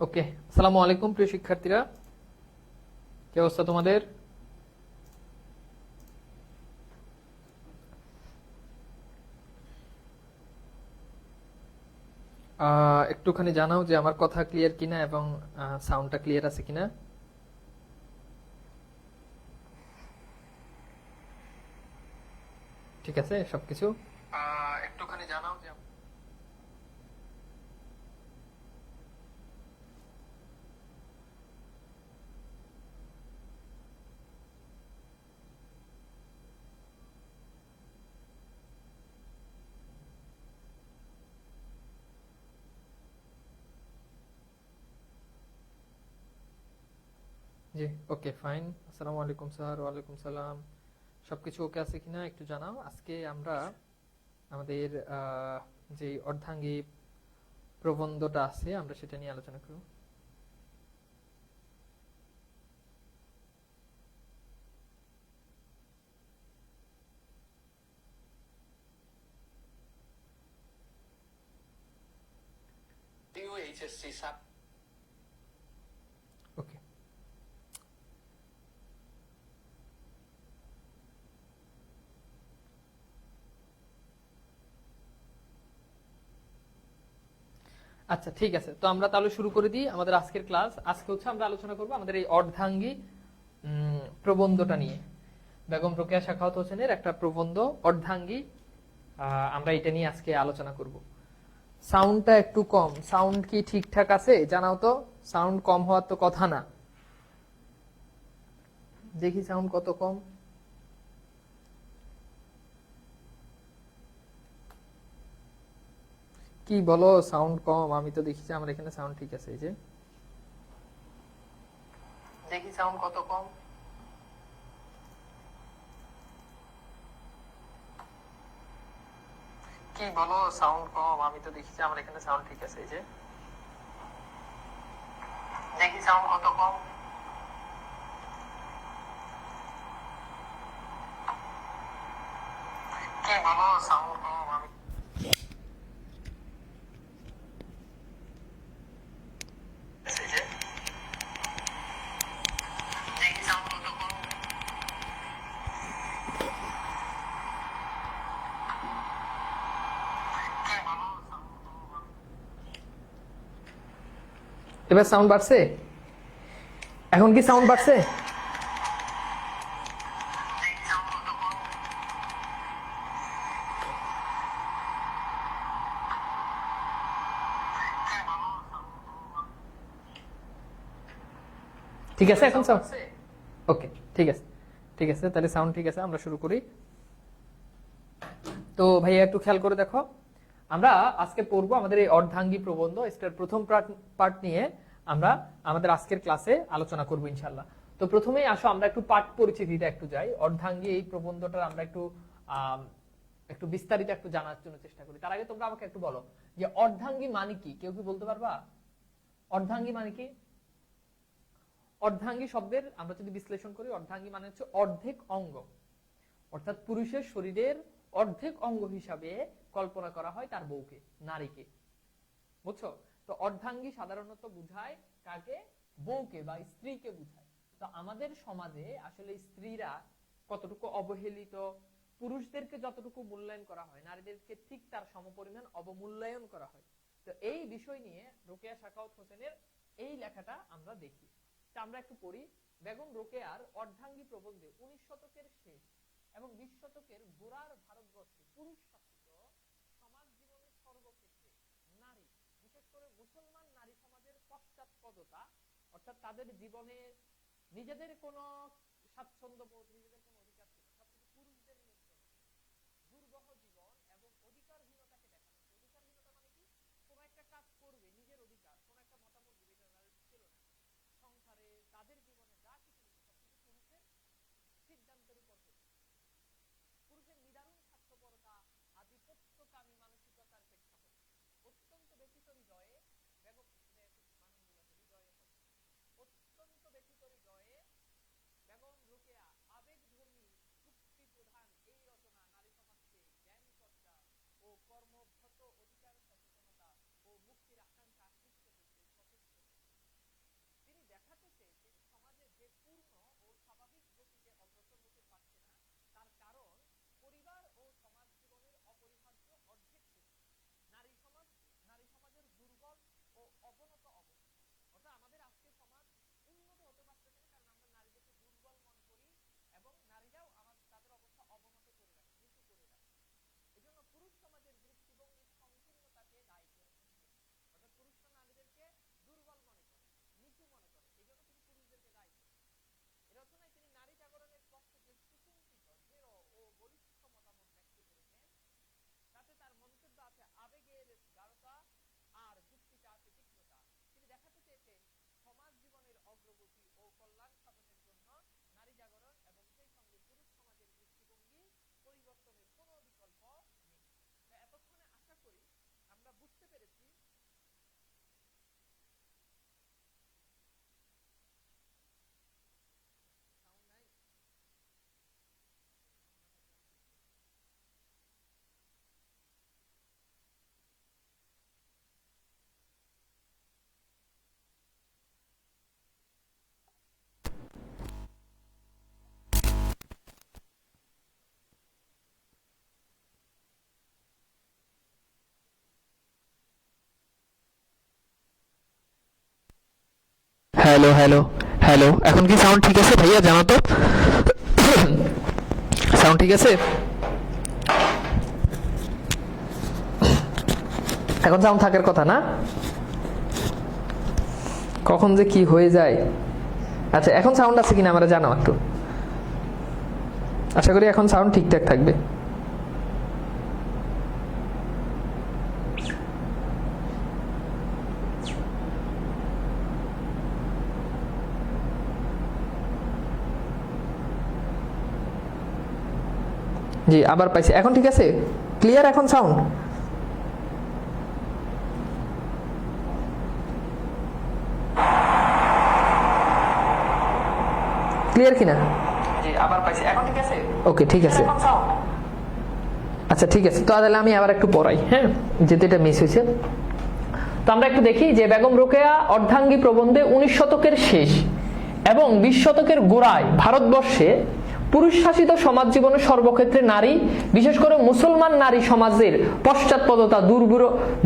ওকে, আসসালামু আলাইকুম প্রিয় শিক্ষার্থীরা, কি অবস্থা তোমাদের? একটুখানি জানাও যে আমার কথা ক্লিয়ার কিনা এবং সাউন্ডটা ক্লিয়ার আছে কিনা। ঠিক আছে সবকিছু? একটুখানি জানাও যে জি। ওকে, ফাইন। আসসালামু আলাইকুম স্যার। ওয়ালাইকুম সালাম। সবকিছু ওকে আছে কিনা একটু জানাও। আজকে আমরা আমাদের যে অর্ধাঙ্গী প্রবন্ধটা আছে আমরা সেটা নিয়ে আলোচনা করব। ওকে, আচ্ছা ঠিক আছে, তো আমরা তাহলে শুরু করে দিই আমাদের আজকের ক্লাস। আজকে হচ্ছে আমরা আলোচনা করব আমাদের এই অর্ধাঙ্গী প্রবন্ধটা নিয়ে। বেগম রোকেয়া সাখাওয়াত হোসেনের একটা প্রবন্ধ অর্ধাঙ্গী, আমরা এটা নিয়ে আজকে আলোচনা করব। সাউন্ডটা একটু কম, সাউন্ড কি ঠিকঠাক আছে জানাও তো। সাউন্ড কম হওয়ার তো কথা না, দেখি সাউন্ড কত কম। কি বলো সাউন্ড কম? আমি তো দেখি যে আমার এখানে সাউন্ড ঠিক আছে। এই যে দেখি সাউন্ড কত কম। কি বলো সাউন্ড কম? আমি তো দেখি যে আমার এখানে সাউন্ড ঠিক আছে। এই যে দেখি সাউন্ড কত কম। কি বলো সাউন্ড কম? আমি এই যে দেখি সাউন্ড কত কম। কি বলো সাউন্ড কম? এবার সাউন্ড বাড়ছে? এখন কি সাউন্ড বাড়ছে? ঠিক আছে এখন সাউন্ড? ওকে, ঠিক আছে। ঠিক আছে, তাহলে সাউন্ড ঠিক আছে, আমরা শুরু করি। তো ভাইয়া একটু খেয়াল করে দেখো, আমরা আজকে পড়বো আমাদের এই অর্ধাঙ্গী প্রবন্ধ। এটার প্রথম পার্ট নিয়ে আমরা আমাদের আজকের ক্লাসে আলোচনা করবো ইনশাল্লাহ। তো প্রথমেই আসো আমরা একটু পাঠ পরিচিতিটা একটু যাই। অর্ধাঙ্গী এই প্রবন্ধটার আমরা একটু একটু বিস্তারিত একটু জানার জন্য চেষ্টা করি। তার আগে তোমরা আমাকে একটু বলো যে অর্ধাঙ্গী মানে কি, কেউ কি বলতে পারবা? অর্ধাঙ্গী মানে কি? অর্ধাঙ্গী শব্দের আমরা যদি বিশ্লেষণ করি, অর্ধাঙ্গী মানে হচ্ছে অর্ধেক অঙ্গ, অর্থাৎ পুরুষের শরীরের অর্ধেক অঙ্গ হিসাবে কল্পনা করা হয় তার বউকে, নারীকে। বুঝছো? তো অর্ধাঙ্গী সাধারণত বুঝায় কাকে? বউকে বা স্ত্রীকে বুঝায়। তো আমাদের সমাজে আসলে স্ত্রীরা কতটুকু অবহেলিত, পুরুষদেরকে যতটুকু মূল্যায়ন করা হয় নারীদেরকে ঠিক তার সমপরিমাণ অবমূল্যায়ন করা হয়। তো এই বিষয় নিয়ে রোকেয়া সাখাওয়াত হোসেনের এই লেখাটা আমরা দেখি। তা আমরা একটু পড়ি। বেগম রোকেয়ার অর্ধাঙ্গী প্রবন্ধে 19 শতকের শেষ এবং 20 শতকের গোড়ার ভারতবর্ষে পুরুষ শাসিত সমাজ জীবনের সর্বক্ষেত্রে নারী, বিশেষ করে মুসলমান নারী সমাজের পশ্চাৎপদতা, অর্থাৎ তাদের জীবনে নিজেদের কোনো স্বাচ্ছন্দ্য বোধ, নিজেদের কোনো অধিকার ছিল সবকিছু পুরুষদের নিয়ন্ত্রণে, দুর্বহ জীবন এবং অধিকারহীনতাকে দেখানো। অধিকারহীনতা মানে কি? কোনো একটা কাজ করবে, নিজের অধিকার, কোনো একটা মতামত দিবে, এটা তাদের ছিল না। সংসারে তাদের জীবনে যা কিছু সবকিছু পুরুষের সিদ্ধান্তের উপর হতো। পুরুষের নিদারুণ স্বার্থপরতা, আধিপত্যকামী মানসিকতার প্রেক্ষাপটে অত্যন্ত ব্যথিত হৃদয়ে বেগম অত্যন্ত ব্যথিত হৃদয়ে বেগম রোকেয়া আবেগধর্মী যুক্তি প্রধান এই রচনা নারী সমাজকে জ্ঞান চর্চা ও কর্মভ্যত অধিকার সচেতনতা ও মুক্তির আকাঙ্ক্ষা আকৃষ্ট করতে সচেষ্ট। হ্যালো হ্যালো হ্যালো, এখন কি সাউন্ড ঠিক আছে ভাইয়া? জানো তো সাউন্ড ঠিক আছে? এখন সাউন্ড থাকার কথা না, কখন যে কি হয়ে যায়। আচ্ছা, এখন সাউন্ড আছে কিনা আমরা জানাও একটু। আশা করি এখন সাউন্ড ঠিকঠাক থাকবে। জি, আবার পাইছি। এখন ঠিক আছে? ক্লিয়ার এখন সাউন্ড? ক্লিয়ার কিনা? জি, আবার পাইছি। এখন ঠিক আছে? ওকে, ঠিক আছে। আচ্ছা, ঠিক আছে। তো তাহলে আমি আবার একটু পড়াই, হ্যাঁ, যেহেতু এটা মিস হয়েছে। তো আমরা একটু দেখি যে বেগম রোকেয়া অর্ধাঙ্গী প্রবন্ধে 19 শতকের শেষ এবং 20 শতকের গোড়ায় ভারতবর্ষে পুরুষ শাসিত সমাজ জীবনে সর্বক্ষেত্রে নারী, বিশেষ করে মুসলমান নারী সমাজের পশ্চাৎপদতা,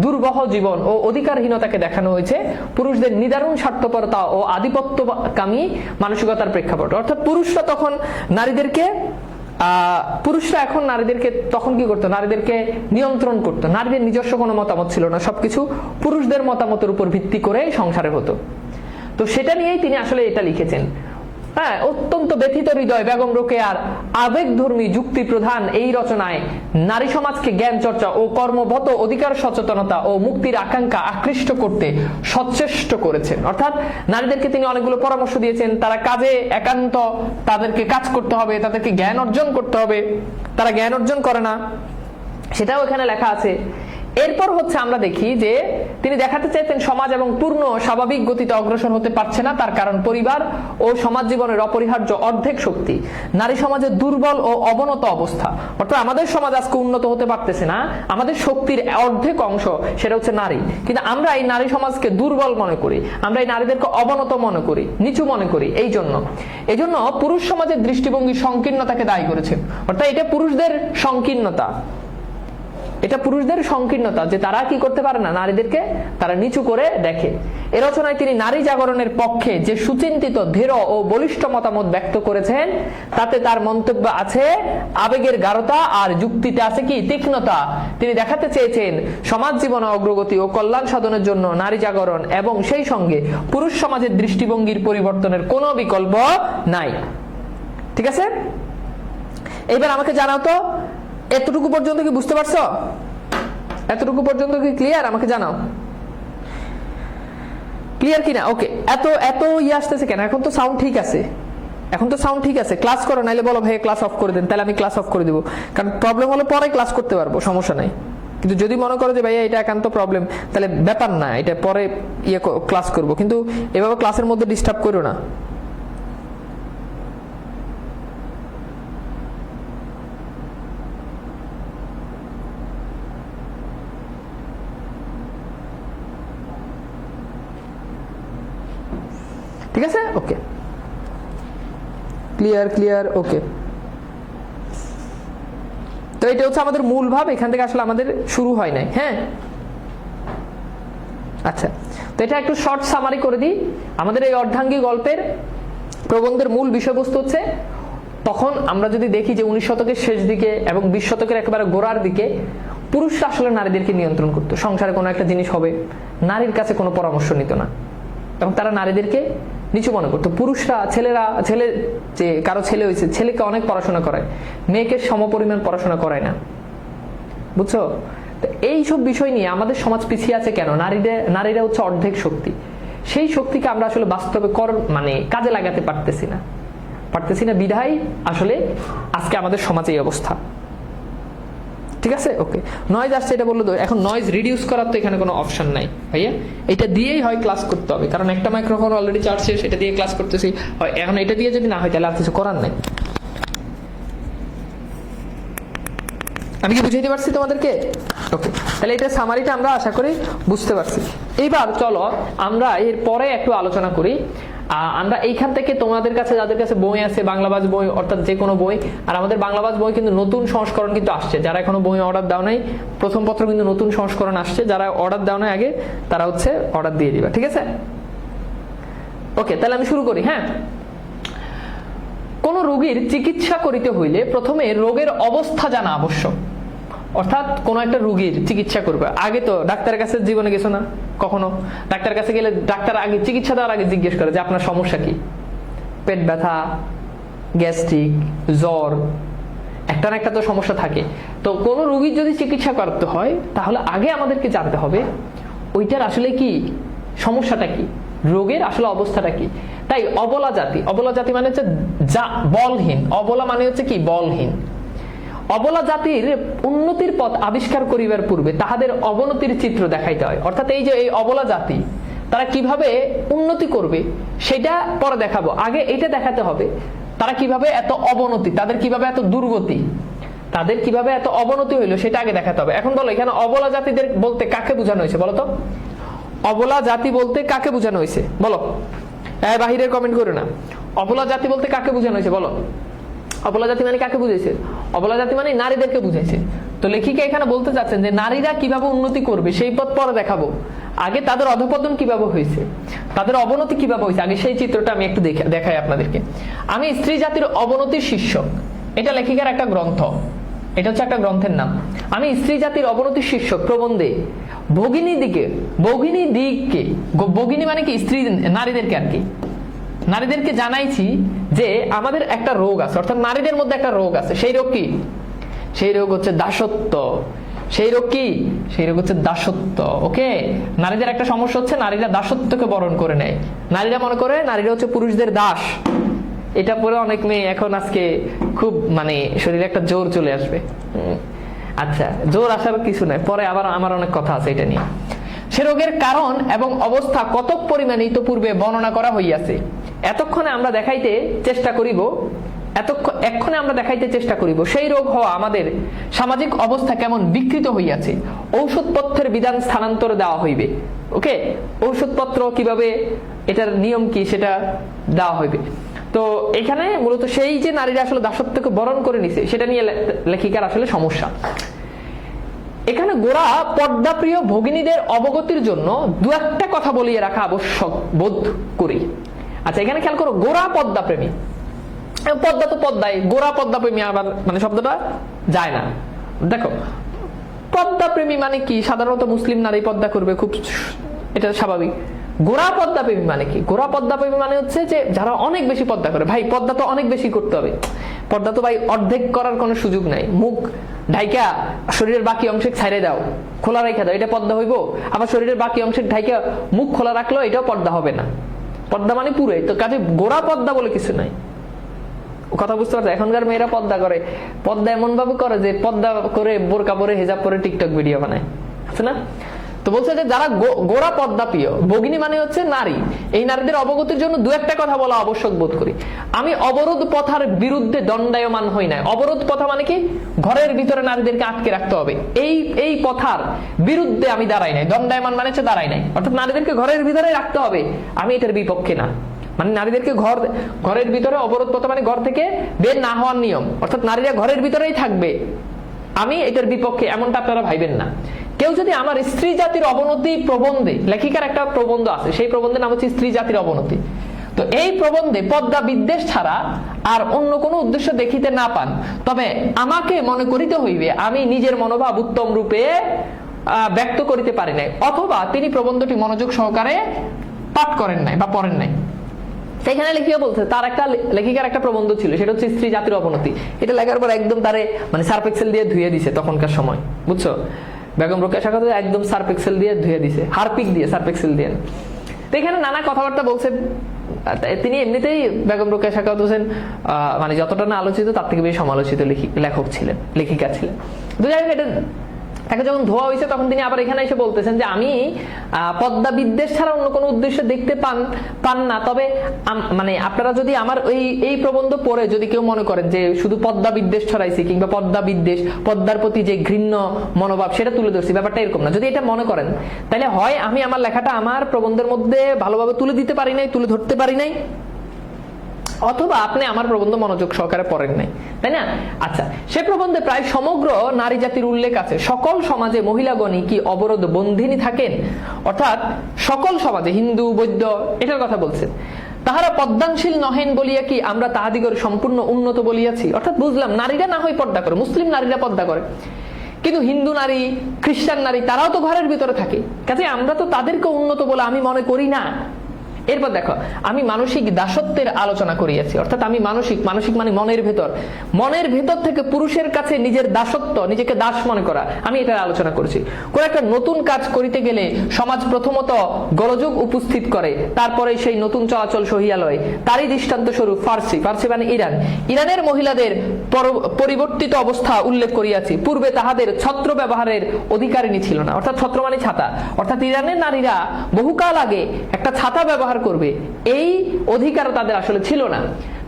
দুর্বহ জীবন ও অধিকারহীনতাকে দেখানো হয়েছে পুরুষদের নিদারুণ স্বার্থপরতা ও আধিপত্যকামী মানসিকতার প্রেক্ষাপট। অর্থাৎ পুরুষরা এখন নারীদেরকে তখন কি করতো? নারীদেরকে নিয়ন্ত্রণ করতো। নারীদের নিজস্ব কোনো মতামত ছিল না, সবকিছু পুরুষদের মতামতের উপর ভিত্তি করে সংসারে হতো। তো সেটা নিয়েই তিনি আসলে এটা লিখেছেন। হ্যাঁ, অত্যন্ত ব্যথিত হৃদয় বেগম রোকেয়ার আবেগধর্মী যুক্তি প্রধান এই রচনায় নারী সমাজকে জ্ঞান চর্চা ও কর্মবত অধিকার সচেতনতা ও মুক্তির আকাঙ্ক্ষা আকৃষ্ট করতে সচেষ্ট করেছেন। অর্থাৎ নারীদেরকে তিনি অনেকগুলো পরামর্শ দিয়েছেন। তারা কাজে একান্ত, তাদেরকে কাজ করতে হবে, তাদেরকে জ্ঞান অর্জন করতে হবে, তারা জ্ঞান অর্জন করে না, সেটাও এখানে লেখা আছে। এরপর হচ্ছে আমরা দেখি যে তিনি দেখাতে চাইতেন সমাজ এবং পূর্ণ স্বাভাবিক গতিতে অগ্রসর হতে পারছে না, তার কারণ পরিবার ও সমাজ জীবনের অপরিহার্য অর্ধেক শক্তি নারী সমাজের দুর্বল ও অবনত অবস্থা। অর্থাৎ আমাদের সমাজ আজকে উন্নত হতে পারতেছে না, আমাদের শক্তির অর্ধেক অংশ সেটা হচ্ছে নারী, কিন্তু আমরা এই নারী সমাজকে দুর্বল মনে করি, আমরা এই নারীদেরকে অবনত মনে করি, নিচু মনে করি। এই জন্য পুরুষ সমাজের দৃষ্টিভঙ্গি সংকীর্ণতাকে দায়ী করেছেন। অর্থাৎ এটা পুরুষদের সংকীর্ণতা, এটা পুরুষদের সংকীর্ণতা যে তারা কি করতে পারে না, নারীদেরকে তারা নিচু করে দেখে। এ রচনায় তিনি নারী জাগরণের পক্ষে যে সুচিন্তিত, দৃঢ় ও বলিষ্ঠ মতামত ব্যক্ত করেছেন তাতে তার মন্তব্য আছে আবেগের গাঢ়তা আর যুক্তিতে আছে কি তীক্ষ্ণতা। তিনি দেখাতে চেয়েছেন সমাজ জীবনে অগ্রগতি ও কল্যাণ সাধনের জন্য নারী জাগরণ এবং সেই সঙ্গে পুরুষ সমাজের দৃষ্টিভঙ্গির পরিবর্তনের কোনো বিকল্প নাই। ঠিক আছে, এইবার আমাকে জানাও তো এতটুকু পর্যন্ত কি বুঝতে পারছো? এতটুকু পর্যন্ত কি ক্লিয়ার? আমাকে জানাও ক্লিয়ার কিনা। ওকে, এত আসতেছে কেন? এখন তো সাউন্ড ঠিক আছে, এখন তো সাউন্ড ঠিক আছে। ক্লাস করো, নাইলে বলো ভাই ক্লাস অফ করে দেন, তাহলে আমি ক্লাস অফ করে দিব। কারণ প্রবলেম হলে পরে ক্লাস করতে পারবো, সমস্যা নাই। কিন্তু যদি মনে করো যে ভাইয়া এটা একান্ত প্রবলেম, তাহলে ব্যাপার না, এটা পরে ক্লাস করব, কিন্তু এভাবে ক্লাসের মধ্যে ডিস্টার্ব করো না। ঠিক আছে, ওকে, ক্লিয়ার। ওকে, তো এটা হচ্ছে আমাদের মূল ভাব, এখান থেকে আসলে আমাদের শুরু হয় নাই। হ্যাঁ, আচ্ছা, তো এটা একটু শর্ট সামারি করে দিই। আমাদের এই অর্ধাঙ্গী গল্পের প্রবন্ধের মূল বিষয়বস্তু হচ্ছে, তখন আমরা যদি দেখি যে 19 শতকের শেষ দিকে এবং 20 শতকের একেবারে গোড়ার দিকে পুরুষরা আসলে নারীদেরকে নিয়ন্ত্রণ করতো। সংসারে কোনো একটা জিনিস হবে, নারীর কাছে কোনো পরামর্শ নিত না এবং তারা নারীদেরকে নিচু মনে করতো। পুরুষরা, যে কারো ছেলে হয়েছে, ছেলেকে অনেক পড়াশোনা করায়, মেয়েকে সমপরিমাণ পড়াশোনা করায় না, বুঝছো? তো এইসব বিষয় নিয়ে আমাদের সমাজ পিছিয়ে আছে কেন? নারীরা হচ্ছে অর্ধেক শক্তি, সেই শক্তিকে আমরা আসলে বাস্তবে মানে কাজে লাগাতে পারতেছি না বিধায় আসলে আজকে আমাদের সমাজে এই অবস্থা। ঠিক আছে, ওকে। নয়েজ আসছে এটা বললো তো, এখন নয়েজ রিডিউস করার তো এখানে কোনো অপশন নাই ভাইয়া, এটা দিয়েই হয় ক্লাস করতে হবে, কারণ একটা মাইক্রোফোন অলরেডি চার্জ শেষ, এটা দিয়ে ক্লাস করতেছি, এখন এটা দিয়ে যদি না হয় তাহলে আর কিছু করার নাই। আমি কি বুঝাইতে পারছি তোমাদেরকে? ওকে, তাহলে এটা সামারিটা আমরা আশা করি বুঝতে পারছি। এইবার চলো আমরা এর পরে একটু আলোচনা করি। আমরা এইখান থেকে তোমাদের কাছে যাদের কাছে বই আছে, বাংলাভাষ বই অর্থাৎ যে কোনো বই, আর আমাদের বাংলাভাষ বই কিন্তু নতুন সংস্করণ কিন্তু আসছে, যারা এখনো বই অর্ডার দাও নাই, প্রথম পত্র কিন্তু নতুন সংস্করণ আসছে, যারা অর্ডার দাও নাই আগে তারা হচ্ছে অর্ডার দিয়ে দিবা, ঠিক আছে? ওকে, তাহলে আমি শুরু করি। হ্যাঁ, কোন রোগীর চিকিৎসা করিতে হইলে প্রথমে রোগের অবস্থা জানা আবশ্যক। অর্থাৎ কোন একটা রোগীর চিকিৎসা করবে আগে তো ডাক্তারের কাছে জীবনে গেছো না কখনো? ডাক্তারের কাছে গেলে ডাক্তার আগে চিকিৎসা দেওয়ার আগে জিজ্ঞেস করে যে আপনার সমস্যা কি, পেট ব্যথা, গ্যাস্ট্রিক, জ্বর, একটা না একটা তো সমস্যা থাকে। তো কোন রোগীর যদি চিকিৎসা করতে হয় তাহলে আগে আমাদেরকে জানতে হবে ওইটার আসলে কি সমস্যাটা, কি রোগের আসলে অবস্থাটা কি। তাই অবলা জাতি মানে হচ্ছে বলহীন, অবলা মানে হচ্ছে কি বলহীন। অবলা জাতির উন্নতির পথ আবিষ্কার করিবার পূর্বে তাহাদের অবনতির চিত্র দেখাইতে হয়। অর্থাৎ এই যে এই অবলা জাতি তারা কিভাবে উন্নতি করবে সেটা পরে দেখাবো, আগে এটা দেখাতে হবে তারা কিভাবে এত অবনতি, তাদের কিভাবে এত দুর্গতি, তাদের কিভাবে এত অবনতি হইলো সেটা আগে দেখাতে হবে। এখন বলো এখানে অবলা জাতিদের বলতে কাকে বোঝানো হয়েছে বলো তো? অবলা জাতি বলতে কাকে বোঝানো হয়েছে বলো? বাহিরের কমেন্ট করো না। অবলা জাতি বলতে কাকে বোঝানো হয়েছে বলো? অবলা জাতি মানে কাকে বুঝাইছে? অবলা জাতি মানে নারীদেরকে বুঝাইছে। তো লেখিকা এখানে বলতে চাচ্ছেন যে নারীরা কিভাবে উন্নতি করবে সেই পথ পরে দেখাবো, আগে তাদের অধঃপতন কিভাবে হয়েছে, তাদের অবনতি কিভাবে হয়েছে, আগে সেই চিত্রটা আমি একটু দেখাই আপনাদেরকে। আমি স্ত্রী জাতির অবনতির শীর্ষক, এটা লেখিকার একটা গ্রন্থ, এটা হচ্ছে একটা গ্রন্থের নাম। আমি স্ত্রী জাতির অবনতির শীর্ষক প্রবন্ধে ভগিনী দিকে ভগিনী মানে কি স্ত্রী, নারীদেরকে আর কি, নারীদেরকে জানাইছি যে আমাদের একটা রোগ আছে, অর্থাৎ নারীদের মধ্যে একটা রোগ আছে। সেই রোগ কি? সেই রোগ হচ্ছে দাসত্ব। সেই রোগ কি? সেই রোগ হচ্ছে দাসত্ব। ওকে, নারীদের একটা সমস্যা হচ্ছে নারীরা দাসত্বকে বরণ করে নেয়। নারীরা মনে করে নারীরা হচ্ছে পুরুষদের দাস। এটা পরে অনেক মেয়ে এখন আজকে খুব মানে শরীরে একটা জোর চলে আসবে। আচ্ছা, জোর আসার কিছু নাই, পরে আবার আমার অনেক কথা আছে এটা নিয়ে। সে রোগের কারণ এবং অবস্থা কতক পরিমাণে ইতপূর্বে বর্ণনা করা হইয়াছে। এক্ষণে আমরা দেখাইতে চেষ্টা করিব সেই রোগ হওয়া আমাদের সামাজিক অবস্থা কেমন বিকৃত হইয়াছে, ঔষধপত্রের বিধান স্থানান্তর দেওয়া হইবে। ওকে, ঔষধপত্র কিভাবে, এটার নিয়ম কি সেটা দেওয়া হইবে। তো এখানে মূলত সেই যে নারীরা আসলে দাসত্বকে বরণ করে নিছে সেটা নিয়ে লেখিকার আসলে সমস্যা। এখানে গোড়া পদ্মাপ্রিয় ভগিনীদের অবগতির জন্য দু একটা কথা বলিয়ে রাখা আবশ্যক বোধ করি। আচ্ছা, এখানে খেয়াল করো, গোড়া পদ্মা প্রেমী, পদ্মা তো পদ্মায়, গোড়া পদ্মা প্রেমী আবার মানে শব্দটা যায় না। দেখো পদ্মা প্রেমী মানে কি? সাধারণত মুসলিম নারী পদ্মা করবে, খুব এটা স্বাভাবিক। গোড়া পদ্মা প্রেমী মানে কি? গোড়া পদ্মা প্রেমী মানে হচ্ছে যে যারা অনেক বেশি পদ্মা করে। ভাই পদ্মা তো অনেক বেশি করতে হবে, পর্দা তো ভাই অর্ধেক করার কোনো সুযোগ নাই। মুখ ঢাইকা শরীরের বাকি অংশে ছাইড়ে দাও, খোলা রেখে দাও, এটা পর্দা হইব? আবার শরীরের বাকি অংশে ঢাইকা মুখ খোলা রাখলো, এটাও পর্দা হবে না। পর্দা মানে পুরোই তো, কাজে গোড়া পর্দা বলে কিছু নাই। কথা বুঝতে পারছো? এখনকার মেয়েরা পর্দা করে, পর্দা এমন ভাবে করে যে পর্দা করে বোরকা পরে হিজাব পরে টিকটক ভিডিও বানায়, আছে না? তো বলছে যে যারা গোড়া পদ্মা প্রিয় ভগিনী মানে হচ্ছে নারী, এই নারীদের অবগতির জন্য দু একটা কথা বলা আবশ্যক বোধ করি। আমি অবরোধ প্রথার বিরুদ্ধে দণ্ডায়মান হই নাই। অবরোধ প্রথা মানে কি? ঘরের ভিতরে নারীদেরকে আটকে রাখতে হবে, এই প্রথার বিরুদ্ধে আমি দাঁড়াই নাই। দণ্ডায়মান মানে হচ্ছে দাঁড়াই নাই, অর্থাৎ নারীদেরকে ঘরের ভিতরে রাখতে হবে, আমি এটার বিপক্ষে না। মানে নারীদেরকে ঘরের ভিতরে অবরোধ প্রথা মানে ঘর থেকে বের না হওয়ার নিয়ম, অর্থাৎ নারীরা ঘরের ভিতরেই থাকবে, আমি এটার বিপক্ষে, এমনটা আপনারা ভাইবেন না। কেউ যদি আমার স্ত্রী জাতির অবনতি প্রবন্ধে, লেখিকার একটা প্রবন্ধ আছে, সেই প্রবন্ধের নাম হচ্ছে স্ত্রী জাতির অবনতি, তো এই প্রবন্ধে পদ্মা বিদ্বেষ ছাড়া আর অন্য কোনো উদ্দেশ্য দেখিতে না পান, তবে আমাকে মনে করিতে হইবে আমি নিজের মনোভাব উত্তম রূপে ব্যক্ত করিতে পারি নাই, অথবা তিনি প্রবন্ধটি মনোযোগ সহকারে পাঠ করেন নাই বা পড়েন নাই। সেখানে লেখিকা বলছে তার একটা লেখিকার একটা প্রবন্ধ ছিল, সেটা হচ্ছে স্ত্রী জাতির অবনতি। এটা লেখার পর একদম তারে মানে সার্ফ এক্সেল দিয়ে ধুয়ে দিছে তখনকার সময়, বুঝছো? বেগম রোকেয়া সাখাওয়াত একদম সার্ফ এক্সেল দিয়ে ধুয়ে দিছে, হারপিক দিয়ে, সার্ফ এক্সেল দিয়ে। তো এখানে নানা কথাবার্তা বলছে। তিনি এমনিতেই বেগম রোকেয়া সাখাওয়াত হোসেন মানে যতটা না আলোচিত তার থেকে বেশি সমালোচিত লেখক ছিলেন, লেখিকা ছিলেন। তো যাই হোক, এটা তাকে যখন ধোয়া হয়েছে তখন তিনি আবার এখানে এসে বলতেছেন যে আমি পদ্মা বিদ্বেষ ছাড়া অন্য কোনো উদ্দেশ্য দেখতে পান না। তবে মানে আপনারা যদি আমার এই প্রবন্ধ পড়ে যদি কেউ মনে করেন যে শুধু পদ্মা বিদ্বেষ ছড়াইছি কিংবা পদ্মা বিদ্বেষ, পদ্মার প্রতি যে ঘৃণ্য মনোভাব সেটা তুলে ধরছি, ব্যাপারটা এরকম না। যদি এটা মনে করেন তাহলে হয় আমি আমার লেখাটা আমার প্রবন্ধের মধ্যে ভালোভাবে তুলে দিতে পারি নাই, তুলে ধরতে পারি নাই, অথবা আপনি আমার প্রবন্ধ মনোযোগ সহকারে পড়েন নাই, তাই না? আচ্ছা, সে প্রবন্ধে প্রায় সমগ্র নারী জাতির উল্লেখ আছে। সকল সমাজে মহিলাগণই কি অবরোধ বন্ধিনী থাকেন? অর্থাৎ সকল সমাজে, হিন্দু বৌদ্ধ, এটার কথা বলছেন। তাহারা পদ্মানশীল নহেন বলিয়া কি আমরা তাহাদিগর সম্পূর্ণ উন্নত বলিয়াছি? অর্থাৎ বুঝলাম নারীরা না হয় পর্দা করে, মুসলিম নারীরা পর্দা করে, কিন্তু হিন্দু নারী, খ্রিস্টান নারী তারাও তো ঘরের ভিতরে থাকে, কাজে আমরা তো তাদেরকে উন্নত বলে আমি মনে করি না। এরপর দেখো, আমি মানসিক দাসত্বের আলোচনা করিয়াছি। অর্থাৎ আমি মানসিক মানে মনের ভেতর থেকে পুরুষের কাছে নিজের দাসত্ব, নিজেকে দাস মনে করা, আমি এটা আলোচনা করেছি। কোন একটা নতুন কাজ করিতে গেলে সমাজ প্রথমত গোলযোগ উপস্থিত করে, তারপরে সেই নতুন চলাচল সহিয়া লয়। তারই দৃষ্টান্ত স্বরূপ ফার্সি মানে ইরানের মহিলাদের পরিবর্তিত অবস্থা উল্লেখ করিয়াছি। পূর্বে তাহাদের ছত্র ব্যবহারের অধিকারিণী ছিল না। অর্থাৎ ছত্র মানে ছাতা, অর্থাৎ ইরানের নারীরা বহুকাল আগে একটা ছাতা ব্যবহার করবে, এই অধিকার তাদের আসলে ছিল না।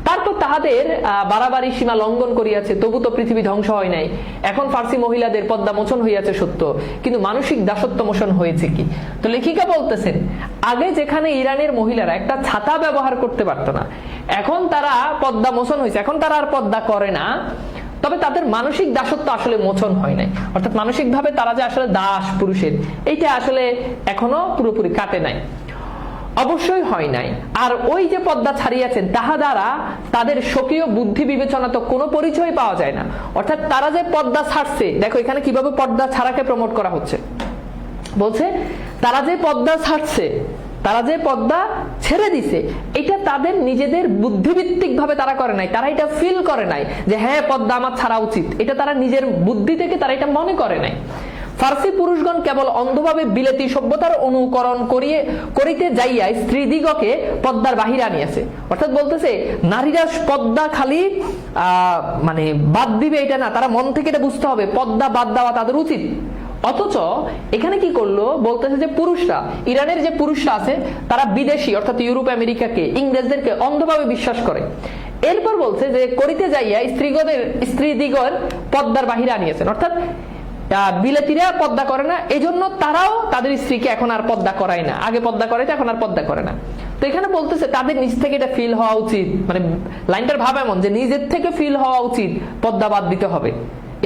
তারপর তাহাদের বাড়াবাড়ি সীমা লঙ্ঘন করিয়াছে, তবু তো পৃথিবী ধ্বংস হয় নাই। এখন ফার্সি মহিলাদের পদ্মা মোচন হইয়াছে সত্য, কিন্তু মানসিক দাসত্ব মোচন হয়েছে কি? তো লেখিকা বলতেছেন, আগে যেখানে ইরানের মহিলারা একটা ছাতা ব্যবহার করতে পারতো না, এখন তারা পদ্মা মোচন হয়েছে, এখন তারা আর পদ্মা করে না, তবে তাদের মানসিক দাসত্ব আসলে মোচন হয় নাই। অর্থাৎ মানসিক ভাবে তারা যে আসলে দাস পুরুষের, এইটা আসলে এখনো পুরোপুরি কাটে নাই, অবশ্যই হয় নাই। আর ওই যে পদ্মা ছাড়িয়েছেন, তাহা দ্বারা তাদের স্বকীয় বুদ্ধি বিবেচনা তো কোনো পরিচয় পাওয়া যায় না। অর্থাৎ তারা যে পদ্মা ছাড়ছে, দেখো এখানে কিভাবে পদ্মা ছাড়াকে প্রমোট করা হচ্ছে। বলছে তারা যে পদ্মা ছাড়ছে, তারা যে পদ্মা ছেড়ে দিছে, এটা তাদের নিজেদের বুদ্ধিভিত্তিক ভাবে তারা করে নাই, তারা এটা ফিল করে নাই যে হ্যাঁ পদ্মা আমার ছাড়া উচিত, এটা তারা নিজের বুদ্ধি থেকে তারা এটা মনে করে নাই। ফার্সি পুরুষগণ কেবল অন্ধভাবে বিলেতি সভ্যতার অনুকরণ করিতে যাইয়া স্ত্রীদিগকে পদ্মার বাহিরে আনিয়াছে। অর্থাৎ বলতেছে নারীরা পদ্মা খালি মানে বাদ দিবে এটা না, তারা মন থেকে এটা বুঝতে হবে পদ্মা বাদ দেওয়া তাদের উচিত। অথচ এখানে কি করলো, বলতেছে যে পুরুষরা, ইরানের যে পুরুষরা আছে তারা বিদেশি অর্থাৎ ইউরোপ আমেরিকাকে, ইংরেজদেরকে অন্ধভাবে বিশ্বাস করে। এরপর বলছে যে করিতে যাইয়া স্ত্রীদিগর পদ্মার বাহিরে আনিয়েছেন। অর্থাৎ বিলেতিরা পদ্মা করে না, এজন্য তারাও তাদের স্ত্রীকে এখন আর পদ্মা করায় না, আগে পদ্মা করে এখন আর পদ্মা করে না। তো এখানে বলতেছে তাদের নিজ থেকে এটা ফিল হওয়া উচিত, মানে লাইনটার ভাব এমন যে নিজের থেকে ফিল হওয়া উচিত পদ্মা বাদ দিতে হবে,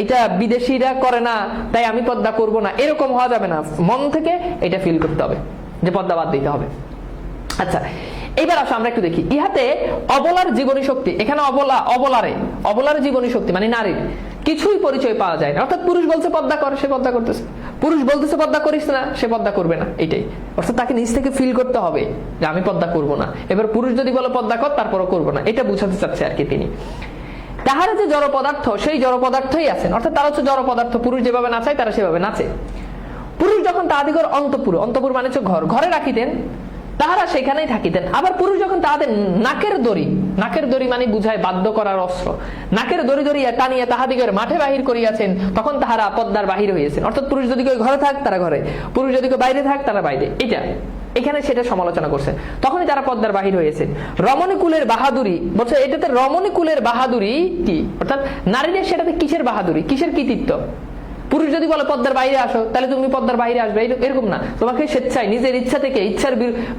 এটা বিদেশিরা করে না তাই আমি পদ্মা করব না, এরকম হওয়া যাবে না। মন থেকে এটা ফিল করতে হবে যে পদ্মা বাদ দিতে হবে। আচ্ছা, এইবার আসো আমরা একটু দেখি ইহাতে অবলার জীবনী শক্তি। এখানে অবলার জীবনী শক্তি মানে নারীর কিছুই পরিচয় পাওয়া যায় না। অর্থাৎ পুরুষ বলছে পদ্মা কর, সে পদ্মা করতেছে, পুরুষ বলতেছে পদ্মা করিস না, সে পদ্মা করবে না, এটাই। অর্থাৎ তাকে নিজ থেকে ফিল করতে হবে যে আমি পদ্মা করব না। এবার পুরুষ যদি বলে পদ্মা কর, তারপরও করবো না, এটা বুঝাতে চাচ্ছে আর কি তিনি। তাহারা যে জড় পদার্থ, সেই জড় পদার্থই আছেন। অর্থাৎ তারা হচ্ছে জড় পদার্থ, পুরুষ যেভাবে নাচায় তারা সেভাবে নাচে। পুরুষ যখন তাহাদিগর অন্তপুর মানে হচ্ছে ঘরে রাখিতেন, তাহারা সেখানেই থাকিতেন। আবার পুরুষ যখন তাহাদের নাকের দড়ি মানে বুঝায় বাধ্য করার অস্ত্র, নাকের দড়ি ধরিয়া টানিয়া তাহাদিগের মাঠে বাহির করিয়াছেন, তখন তাহারা পদ্মার বাহির হইয়াছেন। অর্থাৎ পুরুষ যদি কেউ ঘরে থাক তারা ঘরে, পুরুষ যদি কেউ বাইরে থাক তারা বাইরে, এটা এখানে সেটা সমালোচনা করছে। তখনই তারা পদ্মার বাহির হয়েছে। রমণীকুলের বাহাদুরি বলছে, এটাতে রমণীকুলের বাহাদুরি কি? অর্থাৎ নারীদের সেটাতে কিসের বাহাদুরি, কিসের কৃতিত্ব? পুরুষ যদি বলে পদ্মার বাইরে আসো, তাহলে তুমি পদ্মার বাইরে আসবে, এরকম না। তোমাকে স্বেচ্ছায় নিজের ইচ্ছা থেকে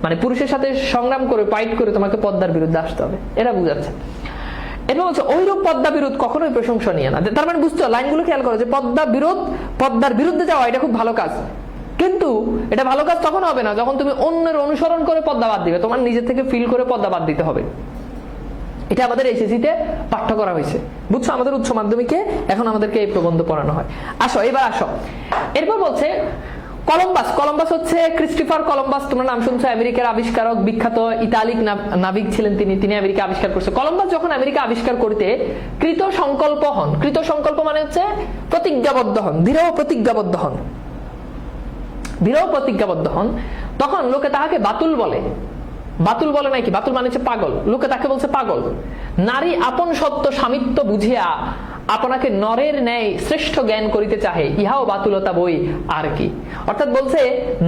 মানে পুরুষের সাথে সংগ্রাম করে ফাইট করে তোমাকে পদ্মার বিরুদ্ধে আসতে হবে, এটা বুঝাচ্ছে। এটা বলছে ওইরূপ পদ্মা বিরোধ কখনোই প্রশংসনীয় না। তার মানে বুঝছো, লাইনগুলো খেয়াল করো যে পদ্মার বিরুদ্ধে যাওয়া এটা খুব ভালো কাজ, কিন্তু এটা ভালো কাজ তখন হবে না যখন তুমি অন্যের অনুসরণ করে পদ্মা বাদ দিবে, তোমার নিজের থেকে ফিল করে পদ্মা বাদ দিতে হবে। এটা আমাদের এইচএসসিতে পাঠ্য করা হয়েছে, বুঝছো? আমাদের উচ্চ মাধ্যমিকে এখন আমাদেরকে এই প্রবন্ধ পড়ানো হয়। এবার আসো। এরপর বলছে কলম্বাস হচ্ছে ক্রিস্টোফার কলম্বাস, তোমরা নাম শুনছো, আমেরিকার আবিষ্কারক, বিখ্যাত ইতালিক নাবিক ছিলেন তিনি আমেরিকা আবিষ্কার করছে। কলম্বাস যখন আমেরিকা আবিষ্কার করতে কৃত সংকল্প মানে হচ্ছে প্রতিজ্ঞাবদ্ধ হন, দৃঢ় প্রতিজ্ঞাবদ্ধ হন। তখন লোকে তাহাকে বাতুল বলে। বাতুল বলে নাকি? বাতুল মানে হচ্ছে পাগল। লোকে তাকে বলছে পাগল। নারী আপন সত্য স্বামিত্ব বুঝিয়া আপনাকে নরের ন্যায় শ্রেষ্ঠ জ্ঞান করিতে চাহে, ইহাও বাতুলতা বই আর কি। অর্থাৎ বলছে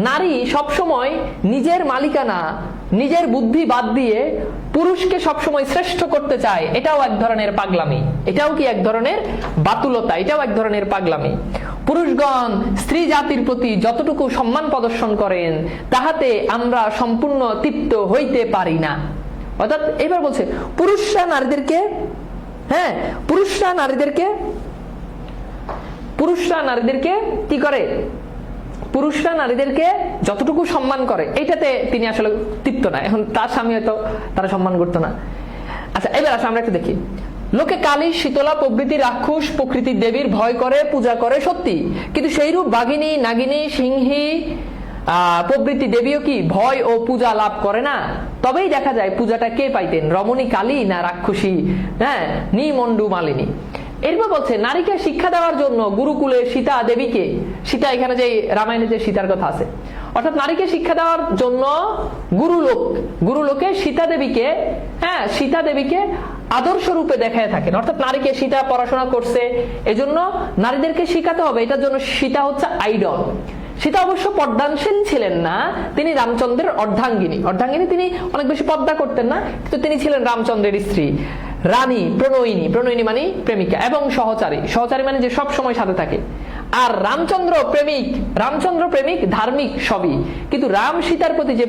নারী সবসময় নিজের মালিকানা, নিজের বুদ্ধি বাদ দিয়ে পুরুষকে সবসময় শ্রেষ্ঠ করতে চায়। এটাও এক ধরনের পাগলামি। এটাও কি এক ধরনের বাতুলতা? এটাও এক ধরনের পাগলামি। পুরুষগণ স্ত্রী জাতির প্রতি যতটুকু সম্মান প্রদর্শন করেন তাহাতে আমরা সম্পূর্ণ তৃপ্ত হইতে পারি না। অর্থাৎ এবার বলছে পুরুষরা নারীদেরকে পুরুষরা নারীদেরকে কি করে? পুরুষরা নারীদেরকে যতটুকু সম্মান করে এইটাতে তিনি আসলে তৃপ্ত না। এখন তার স্বামী হয়তো তারা সম্মান করতো না। আচ্ছা, এবার আসলে আমরা একটু দেখি। লোকে কালী, শীতলা প্রভৃতি রাক্ষস প্রকৃতির দেবীর ভয় করে, পূজা করে সত্যি, কিন্তু সেইরূপ বাঘিনী, নাগিনী, সিংহী প্রভৃতি দেবীও কি ভয় ও পূজা লাভ করে না? তবেই দেখা যায় পূজাটা কে পাইতেন, রমণী কালী না রাক্ষসী নিমন্ডু মালিনী। এরপর বলছে নারীকে শিক্ষা দেওয়ার জন্য গুরুকুলে সীতা দেবীকে, সীতা এখানে যে রামায়ণে যে সীতার কথা আছে, অর্থাৎ নারীকে শিক্ষা দেওয়ার জন্য গুরুলোকে সীতা দেবীকে আদর্শ রূপে দেখায় থাকেন। অর্থাৎ নারীকে সীতা পড়াশোনা করছে, এজন্য নারীদেরকে শিখাতে হবে। এটার জন্য সীতা হচ্ছে আইডল। সীতা অবশ্য পর্দানশীল ছিলেন না, তিনি রামচন্দ্রের অর্ধাঙ্গিনী। তিনি অনেক বেশি পর্দা করতেন না, কিন্তু তিনি ছিলেন রামচন্দ্রের স্ত্রী। রানী প্রণয়িনী মানে প্রেমিকা, এবং সহচারী মানে যে সব সময় সাথে থাকে। আর রামচন্দ্র প্রেমিক ধার্মিক সবই, কিন্তু রাম সীতার প্রতি যে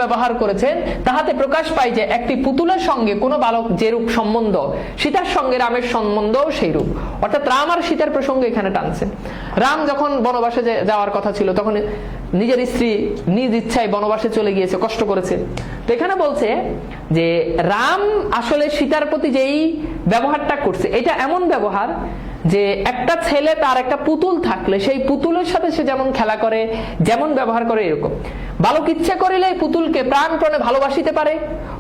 ব্যবহার করেছেন তাহাতে প্রকাশ পায় যে একটি পুতুলের সঙ্গে কোনো বালক যেরূপ সম্বন্ধ, সীতার সঙ্গে রামের সম্বন্ধও সেই রূপ। অর্থাৎ রাম আর সীতার প্রসঙ্গ এখানে টানছেন। রাম যখন বনবাসে যাওয়ার কথা ছিল তখন নিজের স্ত্রী নিজ ইচ্ছায় বনবাসে চলে গিয়েছে, কষ্ট করেছে। তো এখানে বলছে যে রাম আসলে সীতার প্রতি যেই ব্যবহারটা করছে এটা এমন ব্যবহার যে একটা ছেলে তার একটা পুতুল থাকলে সেই পুতুলের সাথে সে যেমন খেলা করে, যেমন ব্যবহার করে, এরকম বালক ইচ্ছা করিলে পুতুলকে প্রাণপণে ভালোবাসিতে পারে,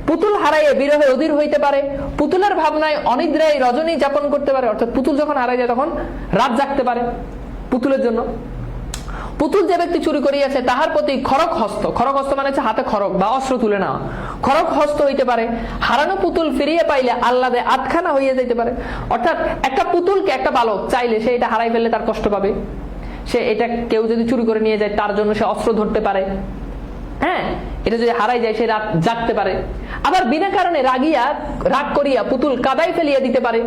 পুতুল হারাইয়ে বিরহে অধীর হইতে পারে, পুতুলের ভাবনায় অনিদ্রায় রজনী যাপন করতে পারে। অর্থাৎ পুতুল যখন হারাই যায় তখন রাত জাগতে পারে পুতুলের জন্য। পুতুল যে ব্যক্তি চুরি করিয়াছে তাহার প্রতি খড়গ হস্ত মানে হচ্ছে হাতে খড়গ বা অস্ত্র তুলে নেওয়া, খড়গ হস্ত হইতে পারে। হারানো পুতুল ফিরিয়ে পাইলে আহ্লাদে আধখানা হইয়া যাইতে পারে। অর্থাৎ একটা পুতুলকে একটা বালক চাইলে সে এটা হারাই ফেললে তার কষ্ট পাবে। সে এটা কেউ যদি চুরি করে নিয়ে যায় তার জন্য সে অস্ত্র ধরতে পারে। এটা যদি হারাই যায় সে রাত জাগতে পারে। আবার বিনা কারণে রাগ করিয়া পুতুল কাদায় ফেলিয়া দিতে পারে,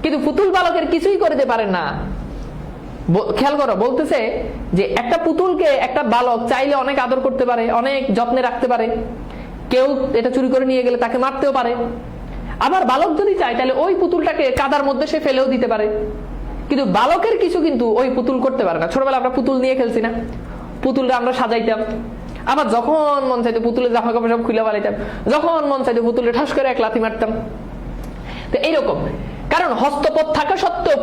কিন্তু পুতুল বালকের কিছুই করতে পারে না। খেয়াল করো, বলতেছে যে একটা পুতুলকে একটা বালক চাইলে অনেক আদর করতে পারে, অনেক যত্নে রাখতে পারে। কেউ এটা চুরি করে নিয়ে গেলে তাকে মারতেও পারে। আবার বালক যদি চায় তাহলে ওই পুতুলটাকে কাদার মধ্যে সে ফেলেও দিতে পারে, কিন্তু বালকের কিছু কিন্তু ওই পুতুল করতে পারে না। ছোটবেলা আমরা পুতুল নিয়ে খেলছি না, পুতুলটা আমরা সাজাইতাম, আবার যখন মন চাইতো পুতুলের জামা কাপড় সব খুলে ফেলাইতাম, যখন মন চাইতো পুতুলে ঠাস করে এক লাথি মারতাম। তো এইরকম, কারণ হস্তপদ থাকা সত্ত্বেও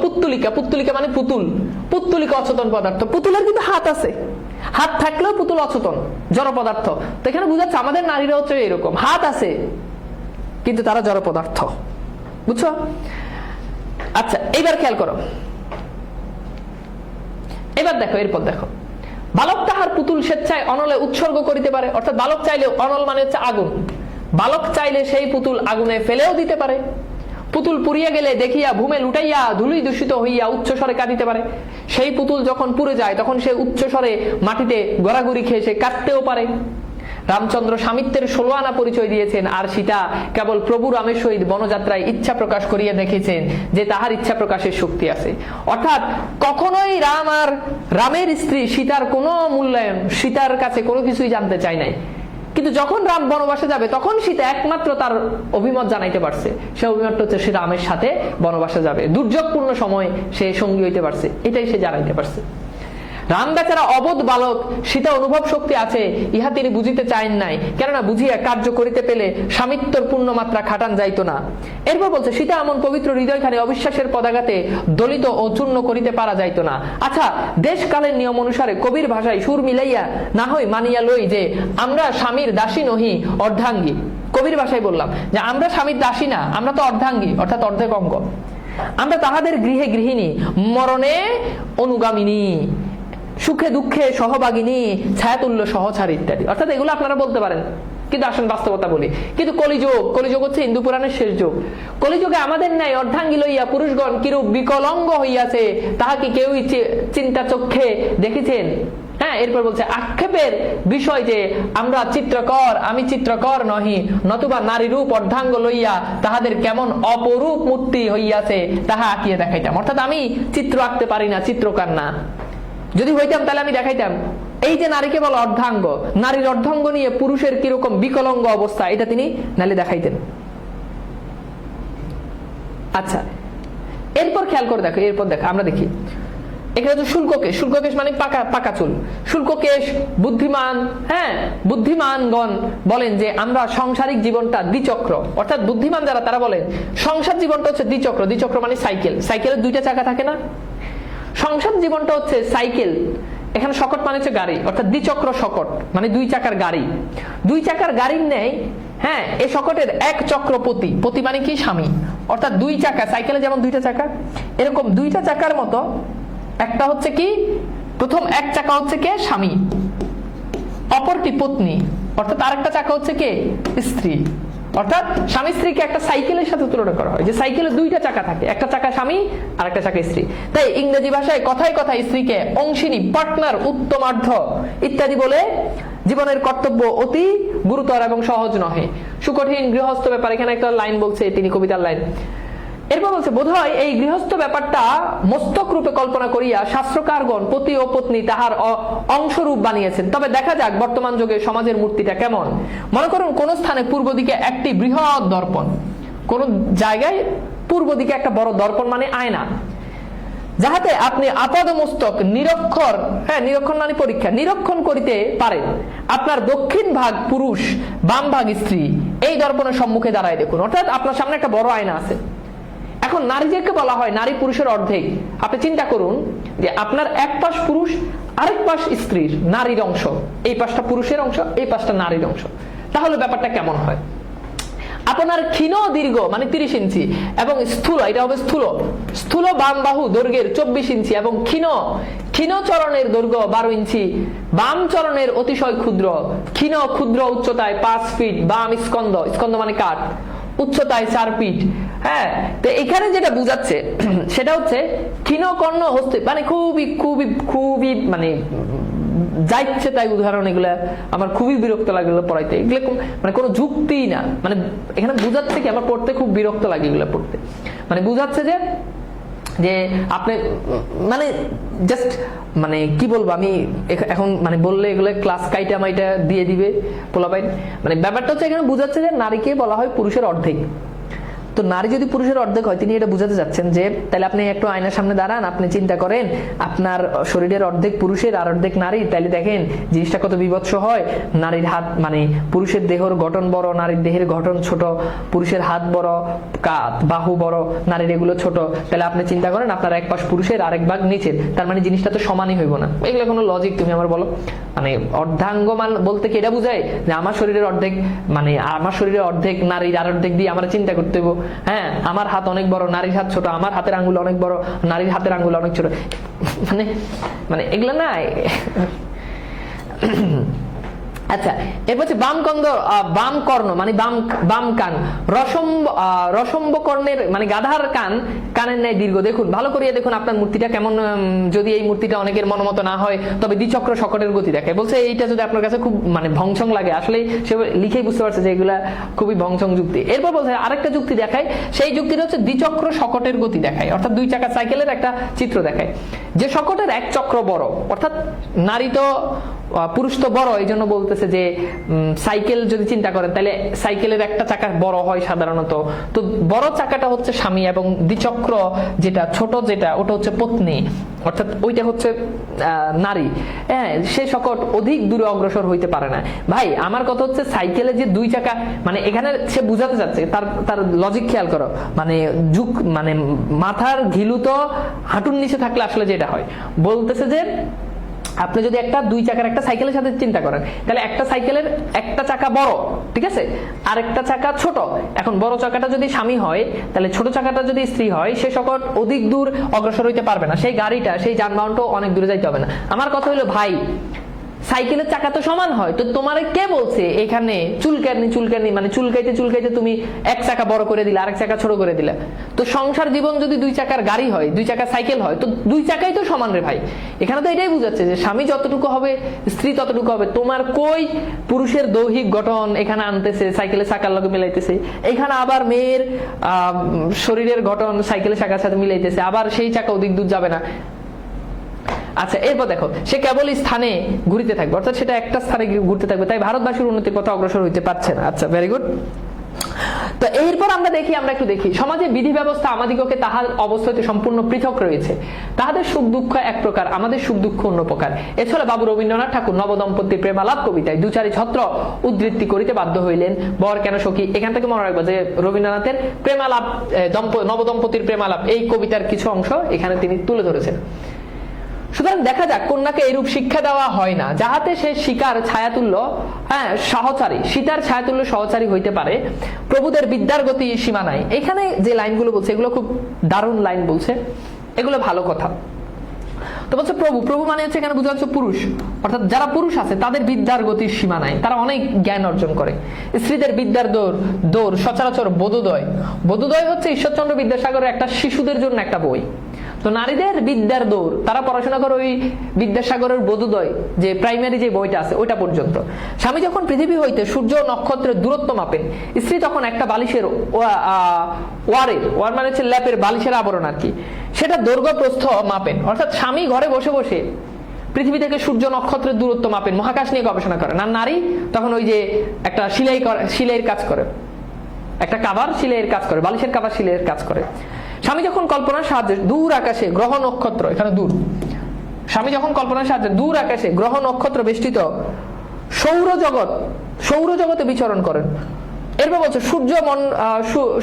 পুত্তুলিকা মানে পুত্তুলিকা অচেতন পদার্থ। পুতুলের কিন্তু হাত আছে, হাত থাকলেও পুতুল অচেতন জড় পদার্থ। তো এখানে বুঝাচ্ছে আমাদের নারীরা হচ্ছে এরকম, হাত আছে কিন্তু তারা জড় পদার্থ। বুঝছো? আচ্ছা, এইবার খেয়াল করো, এবার দেখো, এরপর দেখো, বালক তাহার পুতুল স্বেচ্ছায় অনলে উৎসর্গ করিতে পারে। অর্থাৎ বালক চাইলে, অনল মানে হচ্ছে আগুন, বালক চাইলে সেই পুতুল আগুনে ফেলেও দিতে পারে। পুতুল পুড়িয়া গেলে দেখিয়া ভূমে লুটাইয়া ধুলি দূষিত হইয়া উচ্চস্বরে কাঁদিতে পারে। সেই পুতুল যখন পুড়ে যায় তখন সে উচ্চস্বরে মাটিতে গড়াগড়ি খেয়ে সে কাঁদতেও পারে। রামচন্দ্র স্বামিত্বের 16 আনা পরিচয় দিয়েছেন, আর সীতা কেবল প্রভু রামের সহিত বনযাত্রায় ইচ্ছা প্রকাশ করিয়া দেখেছেন যে তাহার ইচ্ছা প্রকাশের শক্তি আছে। অর্থাৎ কখনোই রাম আর রামের স্ত্রী সীতার কোনো মূল্যায়ন, সীতার কাছে কোনো কিছুই জানতে চায় নাই। কিন্তু যখন রাম বনবাসে যাবে তখন সীতা একমাত্র তার অভিমত জানাইতে পারছে। সে অভিমতটা হচ্ছে সে রামের সাথে বনবাসে যাবে, দুর্যোগপূর্ণ সময় সে সঙ্গী হইতে পারছে, এটাই সে জানাইতে পারছে। রাম বেচারা অবোধ বালক, সীতা অনুভব শক্তি আছে ইহা তিনি বুঝিতে চাইন নাই, কেননা বুঝিয়া কার্য করিতে পেলে স্বামিত্বর পূর্ণ মাত্রা খাটান যাইত না। এরপর বলছে সীতা এমন পবিত্র হৃদয়খানে অবিশ্বাসের পদাঘাতে দলিত ও চূর্ণ করিতে পারা যাইত না। আচ্ছা, দেশ কালের নিয়ম অনুসারে কবির ভাষায় সুর মিলাইয়া না হই মানিয়া লই যে আমরা স্বামীর দাসী নহি অর্ধাঙ্গী। কবির ভাষায় বললাম যে আমরা স্বামীর দাসী না, আমরা তো অর্ধাঙ্গী, অর্থাৎ অর্ধেক অঙ্গ। আমরা তাহাদের গৃহে গৃহিণী, মরণে অনুগামিনী। সুখে দুঃখে সহভাগিনী, ছায়াতুল্য সহচারী ইত্যাদি। অর্থাৎ এগুলো আপনারা বলতে পারেন, কিন্তু আসেন বাস্তবতা বলি। কিন্তু কলিযুগ হচ্ছে হিন্দু পুরাণের শেষ যুগ। কলিযুগে আমাদের ন্যায় অর্ধাঙ্গী লইয়া পুরুষগণ কিরূপ বিকলঙ্গ হইয়াছে তাহা কি কেউই চিন্তা চক্ষে দেখেছেন? হ্যাঁ, এরপর বলছে আক্ষেপের বিষয় যে আমি চিত্রকর নহি, নতুবা নারী রূপ অর্ধাঙ্গ লইয়া তাহাদের কেমন অপরূপ মূর্তি হইয়াছে তাহা আঁকিয়ে দেখাইতাম। অর্থাৎ আমি চিত্র আঁকতে পারি না, চিত্রকার না। যদি হইতাম তাহলে আমি দেখাইতাম। এই যে নারীকে বলা অর্ধাঙ্গ, নারীর অর্ধাঙ্গ নিয়ে পুরুষের কিরকম বিকলঙ্গ অবস্থা, এটা তিনি নালে দেখাইতেন। আচ্ছা, এরপর খেয়াল করে দেখো, আমরা দেখি এখানে তো শুল্ককেশ মানে পাকা চুল। শুল্ককেশ বুদ্ধিমান, হ্যাঁ, বুদ্ধিমানগণ বলেন যে আমরা সাংসারিক জীবনটা দ্বিচক্র, অর্থাৎ বুদ্ধিমান যারা তারা বলেন সংসার জীবনটা হচ্ছে দ্বিচক্র। দ্বিচক্র মানে সাইকেলের দুইটা চাকা থাকে না? সংসার জীবনটা হচ্ছে সাইকেল, এখানে শকট মানে হচ্ছে গাড়ি, অর্থাৎ দ্বিচক্র শকট মানে দুই চাকার গাড়ি। দুই চাকার গাড়ির ন্যায়, হ্যাঁ, এই শকটের এক চক্র পতি মানে কি? স্বামী। অর্থাৎ দুই চাকা, সাইকেলে যেমন দুইটা চাকা, এরকম দুইটা চাকার মতো একটা হচ্ছে কি, প্রথম এক চাকা হচ্ছে কে? স্বামী, অপরটি পত্নী, অর্থাৎ আরেকটা চাকা হচ্ছে কে? স্ত্রী। অর্থাৎ স্বামী স্ত্রীকে একটা সাইকেলের সাথে তুলনা করা হয়, যে সাইকেলে দুইটা চাকা থাকে, একটা চাকা স্বামী আর একটা চাকা স্ত্রী। তাই ইংরেজি ভাষায় কথায় কথায় স্ত্রীকে অংশিনী, পার্টনার, উত্তমার্ধ ইত্যাদি বলে জীবনের কর্তব্য অতি গুরুতর এবং সহজ নহে, সুকঠিন গৃহস্থ ব্যাপার। এখানে একটা লাইন বলছে, তিনি কবিতার লাইন। এরপর বলছে বোধহয় এই গৃহস্থ ব্যাপারটা মস্তক রূপে কল্পনা করিয়া শাস্ত্রকারগণ পতি ও পত্নী তাহার অংশরূপ বানিয়েছেন। তবে দেখা যাক বর্তমান যুগে সমাজের মূর্তিটা কেমন। মনে করুন কোন স্থানে পূর্ব দিকে একটি বৃহৎ দর্পণ, কোন জায়গায় পূর্ব দিকে একটা বড় দর্পণ মানে আয়না, যাহাতে আপনি আপাদ মস্তক নিরক্ষর, হ্যাঁ, নিরক্ষণ মানে পরীক্ষা, নিরক্ষণ করিতে পারেন। আপনার দক্ষিণ ভাগ পুরুষ, বাম ভাগ স্ত্রী এই দর্পণের সম্মুখে দাঁড়ায় দেখুন। অর্থাৎ আপনার সামনে একটা বড় আয়না আছে। এখন নারীদেরকে বলা হয় নারী পুরুষের অর্ধেক। আপনি চিন্তা করুন যে আপনার এক পাশ পুরুষ, আরেক পাশ স্ত্রীর, নারীর অংশ, এই পাশটা পুরুষের অংশ, এই পাশটা নারীর অংশ, তাহলে ব্যাপারটা কেমন হয়? আপনার ক্ষীণ দীর্ঘ মানে 30 ইঞ্চি এবং স্থূল, এটা হবে স্থূল বাম বাহু দৈর্ঘ্যের 24 ইঞ্চি এবং ক্ষীণ চরণের দৈর্ঘ্য 12 ইঞ্চি, বাম চরণের অতিশয় ক্ষুদ্র উচ্চতায় 5 ফিট, বাম স্কন্ধ মানে কাঠ, উচ্চতায় 4 ফিট। হ্যাঁ, তো এখানে যেটা বুঝাচ্ছে সেটা হচ্ছে ক্ষীণকর্ণ হস্তে, মানে খুবই খুবই খুবই মানে যাইছে তাই উদাহরণ, এগুলা আমার খুবই বিরক্ত লাগলো পড়াইতে। এগুলো মানে কোনো যুক্তিই না। মানে এখানে বুঝাচ্ছে কি, আমার পড়তে খুব বিরক্ত লাগে এগুলো পড়তে। মানে বুঝাচ্ছে যে আপনি মানে জাস্ট মানে কি বলবো আমি এখন, মানে বললে এগুলো ক্লাস কাইটা মাইটা দিয়ে দিবে পোলাপাইন। মানে ব্যাপারটা হচ্ছে এখানে বুঝাচ্ছে যে নারীকে বলা হয় পুরুষের অর্ধেক। তো নারী যদি পুরুষের অর্ধেক হয়, তিনি এটা বুঝাতে যাচ্ছেন যে তাহলে আপনি একটু আয়নার সামনে দাঁড়ান, আপনি চিন্তা করেন আপনার শরীরের অর্ধেক পুরুষের আর অর্ধেক নারী, তাহলে দেখেন জিনিসটা কত বিভৎস হয়। নারীর হাত মানে পুরুষের দেহের গঠন বড়, নারীর দেহের গঠন ছোট, পুরুষের হাত বড়, কাঁধ বাহু বড়, নারীর এগুলো ছোট। তাহলে আপনি চিন্তা করেন আপনার এক পাশ পুরুষের আরেক ভাগ নিচের, তার মানে জিনিসটা তো সমানই হইব না। এগুলো কোনো লজিক তুমি আমার বলো? মানে অর্ধাঙ্গ বলতে কি এটা বুঝায় যে আমার শরীরের অর্ধেক, মানে আমার শরীরের অর্ধেক নারীর আর অর্ধেক দিয়ে আমরা চিন্তা করতে হইব? হ্যাঁ, আমার হাত অনেক বড়, নারীর হাত ছোট, আমার হাতের আঙ্গুল অনেক বড়, নারীর হাতের আঙ্গুল অনেক ছোট। মানে এগুলো না। আচ্ছা, এরপর হচ্ছে বাম কর্ণ মানে বাম কান, রসম্ব কর্ণের মানে গাধার কানের ন্যায় দীর্ঘ। দেখুন ভালো করিয়া দেখুন আপনার মূর্তিটা কেমন। যদি এই মূর্তিটা অনেকের মনোমত না হয় তবে দ্বিচক্র শকটের গতি দেখায়। বলছে এইটা যদি আপনার কাছে খুব মানে ভংসং লাগে, আসলে সে লিখেই বুঝতে পারছে যে এগুলা খুবই ভংসং যুক্তি। এরপর বলছে আরেকটা যুক্তি দেখায়, সেই যুক্তিটা হচ্ছে দ্বিচক্র শকটের গতি দেখায়, অর্থাৎ দুই চাকা সাইকেলের একটা চিত্র দেখায় যে শকটের এক চক্র বড়, অর্থাৎ নারী তো পুরুষ তো বড়, এই জন্য বলতেছে যে সাইকেল যদি চিন্তা করেন তাহলে সাইকেলের একটা চাকা বড় হয় সাধারণত। তো বড় চাকাটা হচ্ছে স্বামী এবং দ্বিচক্র যেটা ছোট যেটা ওটা হচ্ছে পত্নী, অর্থাৎ ওইটা হচ্ছে নারী। হ্যাঁ, সে শকট অধিক দূরে অগ্রসর হইতে পারে না। ভাই আমার কথা হচ্ছে সাইকেলে যে দুই চাকা, মানে এখানে সে বুঝাতে যাচ্ছে, তার লজিক খেয়াল করো, মানে মাথার ঘিলু তো হাঁটুর নিচে থাকলে আসলে যেটা হয়, বলতেছে যে আপনি যদি একটা 2 চাকার একটা সাইকেলের সাথে চিন্তা করেন, তাহলে একটা সাইকেলের একটা চাকা বড়, ঠিক আছে, আর একটা চাকা ছোট। এখন বড় চাকাটা যদি স্বামী হয়, তাহলে ছোট চাকাটা যদি স্ত্রী হয়, সে সকল অধিক দূর অগ্রসর হইতে পারবে না, সেই গাড়িটা সেই যানবাহনটাও অনেক দূরে যাইতে হবে না। আমার কথা হলো ভাই, সাইকেলের চাকা তো সমান হয়, তো তোমার কে বলছে এখানে চুলকানি মানে চুলকাইতে তুমি এক চাকা বড় করে দিলে, আরেক চাকা ছোট করে দিলে? তো সংসার জীবন যদি 2 চাকার গাড়ি হয়, 2 চাকার সাইকেল হয়, তো 2 চাকাই তো সমান রে ভাই। এখানে তো এটাই বুঝাচ্ছে যে স্বামী যতটুকু হবে স্ত্রী ততটুকু হবে। তোমার কই পুরুষের দৈহিক গঠন এখানে আনতেছে, সাইকেলের চাকার লগে মিলাইতেছে, এখানে আবার মেয়ের শরীরের গঠন সাইকেলের চাকার সাথে মিলাইতেছে, আবার সেই চাকা অধিক দূর যাবে না। আচ্ছা, এরপর দেখো, সে কেবল স্থানে ঘুরতে থাকবে, অর্থাৎ সেটা একটা স্থানে ঘুরতে থাকবে, তাই ভারতবাসীর উন্নতির পথে অগ্রসর হইতে পারছে না। আচ্ছা, ভেরি গুড। তো এরপর আমরা একটু দেখি সমাজে বিধি ব্যবস্থা আমাদিগকে তাহার অবস্থা হইতে সম্পূর্ণ পৃথক রয়েছে। তাহাদের সুখ দুঃখ এক প্রকার, আমাদের সুখ দুঃখ অন্য প্রকার। এছাড়া বাবু রবীন্দ্রনাথ ঠাকুর নবদম্পতির প্রেমালাপ কবিতায় 2-4 ছত্র উদ্ধৃতি করিতে বাধ্য হইলেন। বর কেন সখী, এখান থেকে মনে রাখবো যে রবীন্দ্রনাথের প্রেমালাপ, নবদম্পতির প্রেমালাপ, এই কবিতার কিছু অংশ এখানে তিনি তুলে ধরেছেন। সুতরাং দেখা যাক, কন্যাকে এরূপ শিক্ষা দেওয়া হয় না যাহাতে সে শিকার ছায়াতুল্য সহচারী, সীতার ছায়াতুল্য সহচারী হইতে পারে। প্রভুদের বিদ্যার গতি সীমা নাই। এখানে যে লাইনগুলো বলছে এগুলো খুব দারুণ লাইন বলছে, এগুলো ভালো কথা। তো বলছে প্রভু মানে হচ্ছে এখানে বোঝা যাচ্ছে পুরুষ, অর্থাৎ যারা পুরুষ আছে তাদের বিদ্যার গতির সীমা নাই, তারা অনেক জ্ঞান অর্জন করে। স্ত্রীদের বিদ্যার দৌড় সচরাচর বোধোদয় হচ্ছে ঈশ্বরচন্দ্র বিদ্যাসাগরের একটা শিশুদের জন্য একটা বই। তো নারীদের বিদ্যার দৌড়, তারা পড়াশোনা করে ওই বিদ্যাসাগরের বোধোদয় যে প্রাইমারি যে বইটা আছে ওইটা পর্যন্ত। স্বামী যখন পৃথিবী হইতে সূর্য নক্ষত্রের দূরত্ব মাপেন, স্ত্রী তখন একটা বালিশের ওয়ার মানে হচ্ছে ল্যাপের বালিশের আবরণ আর কি, সেটা দৈর্ঘ্য প্রস্থ মাপেন। অর্থাৎ স্বামী ঘরে বসে বসে পৃথিবী থেকে সূর্য নক্ষত্রের দূরত্ব মাপেন, মহাকাশ নিয়ে গবেষণা করেন। আর নারী তখন ওই যে একটা সিলাইয়ের কাজ করে, একটা কাভার সিলাইয়ের কাজ করে, বালিশের কাভার সিলাইয়ের কাজ করে। স্বামী যখন কল্পনার সাহায্যে দূর আকাশে গ্রহ নক্ষত্র, এখানে দূর, স্বামী যখন কল্পনার সাহায্যে দূর আকাশে গ্রহ নক্ষত্র বেষ্টিত সৌরজগতে বিচরণ করেন। এরপর বলছে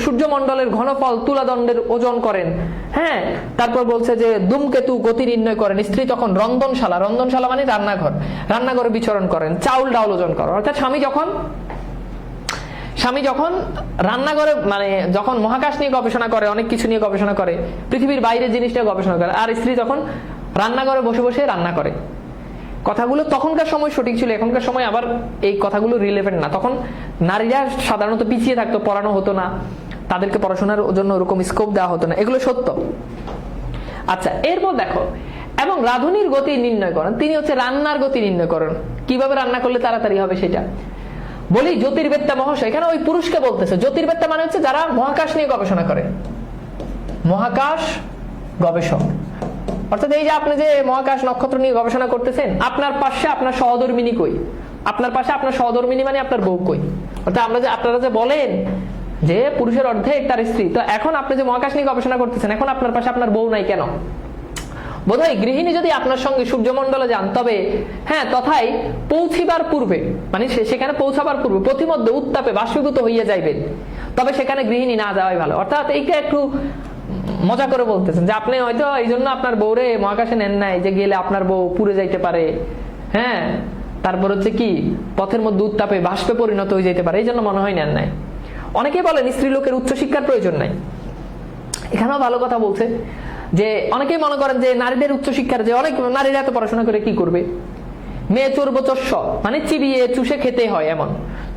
সূর্যমণ্ডলের ঘনফল তুলাদণ্ডের ওজন করেন। হ্যাঁ, তারপর বলছে যে ধূমকেতু গতি নির্ণয় করেন। স্ত্রী তখন রন্ধনশালা মানে রান্নাঘরে বিচরণ করেন, চাউল ডাউল ওজন করেন। অর্থাৎ স্বামী যখন রান্নাঘরে মানে যখন মহাকাশ নিয়ে গবেষণা করে, অনেক কিছু নিয়ে গবেষণা করে, পৃথিবীর বাইরের জিনিস নিয়ে গবেষণা করে, আর স্ত্রী তখন রান্নাঘরে বসে বসে রান্না করে। কথাগুলো তখনকার সময় সঠিক ছিল, এখনকার সময় আবার এই কথাগুলো রিলেভেন্ট না। তখন নারীরা সাধারণত পিছিয়ে থাকতো, পড়ানো হতো না, তাদেরকে পড়াশোনার জন্য ওরকম স্কোপ দেওয়া হতো না, এগুলো সত্য। আচ্ছা, এরপর দেখো, এবং রাঁধুনির গতি নির্ণয় করেন। তিনি হচ্ছে রান্নার গতি নির্ণয় করেন, কিভাবে রান্না করলে তাড়াতাড়ি হবে সেটা। বলি জ্যোতির্বেত্তা মহাশয়, এখানে ওই পুরুষকে বলতেছে। জ্যোতির্বেত্তা মানে হচ্ছে যারা মহাকাশ নিয়ে গবেষণা করে, মহাকাশ গবেষক। অর্থাৎ এই যে আপনি যে মহাকাশ নক্ষত্র নিয়ে গবেষণা করতেছেন, আপনার পাশে আপনার সহধর্মিনী কই? আপনার পাশে আপনার সহধর্মিনী মানে আপনার বউ কই? অর্থাৎ আপনারা যে বলেন যে পুরুষের অর্ধেক তার স্ত্রী, তো এখন আপনি যে মহাকাশ নিয়ে গবেষণা করতেছেন, এখন আপনার পাশে আপনার বউ নাই কেন? বোধহয় গৃহিণী যদি আপনার সঙ্গে সূর্যমণ্ডলে যান, তবে হ্যাঁ তথায় পৌঁছিবার পূর্বে মানে সেখানে পৌঁছাবার পূর্বে প্রতিমধ্যে উত্তাপে বাষ্পীভূত হইয়া যাইবেন, তবে সেখানে গৃহিণী না যাওয়াই ভালো। অর্থাৎ এইটা একটু মজা করে বলতেছেন যে আপনি হয়তো এই জন্য আপনার বউরে মহাকাশে নেন নাই, যে গেলে আপনার বউ পুড়ে যাইতে পারে, হ্যাঁ, তারপর হচ্ছে কি পথের মধ্যে উত্তাপে বাষ্পে পরিণত হয়ে যেতে পারে, এই জন্য মনে হয় নেন নাই। অনেকেই বলেন স্ত্রী লোকের উচ্চশিক্ষার প্রয়োজন নাই, এখানেও ভালো কথা বলছে। যে অনেকেই মনে করেন যে নারীদের উচ্চশিক্ষার, যে অনেক নারীরা এত পড়াশোনা করে কি করবে, মেয়ে চর্বচস্য মানে চিবিয়ে চুষে খেতে হয় এমন,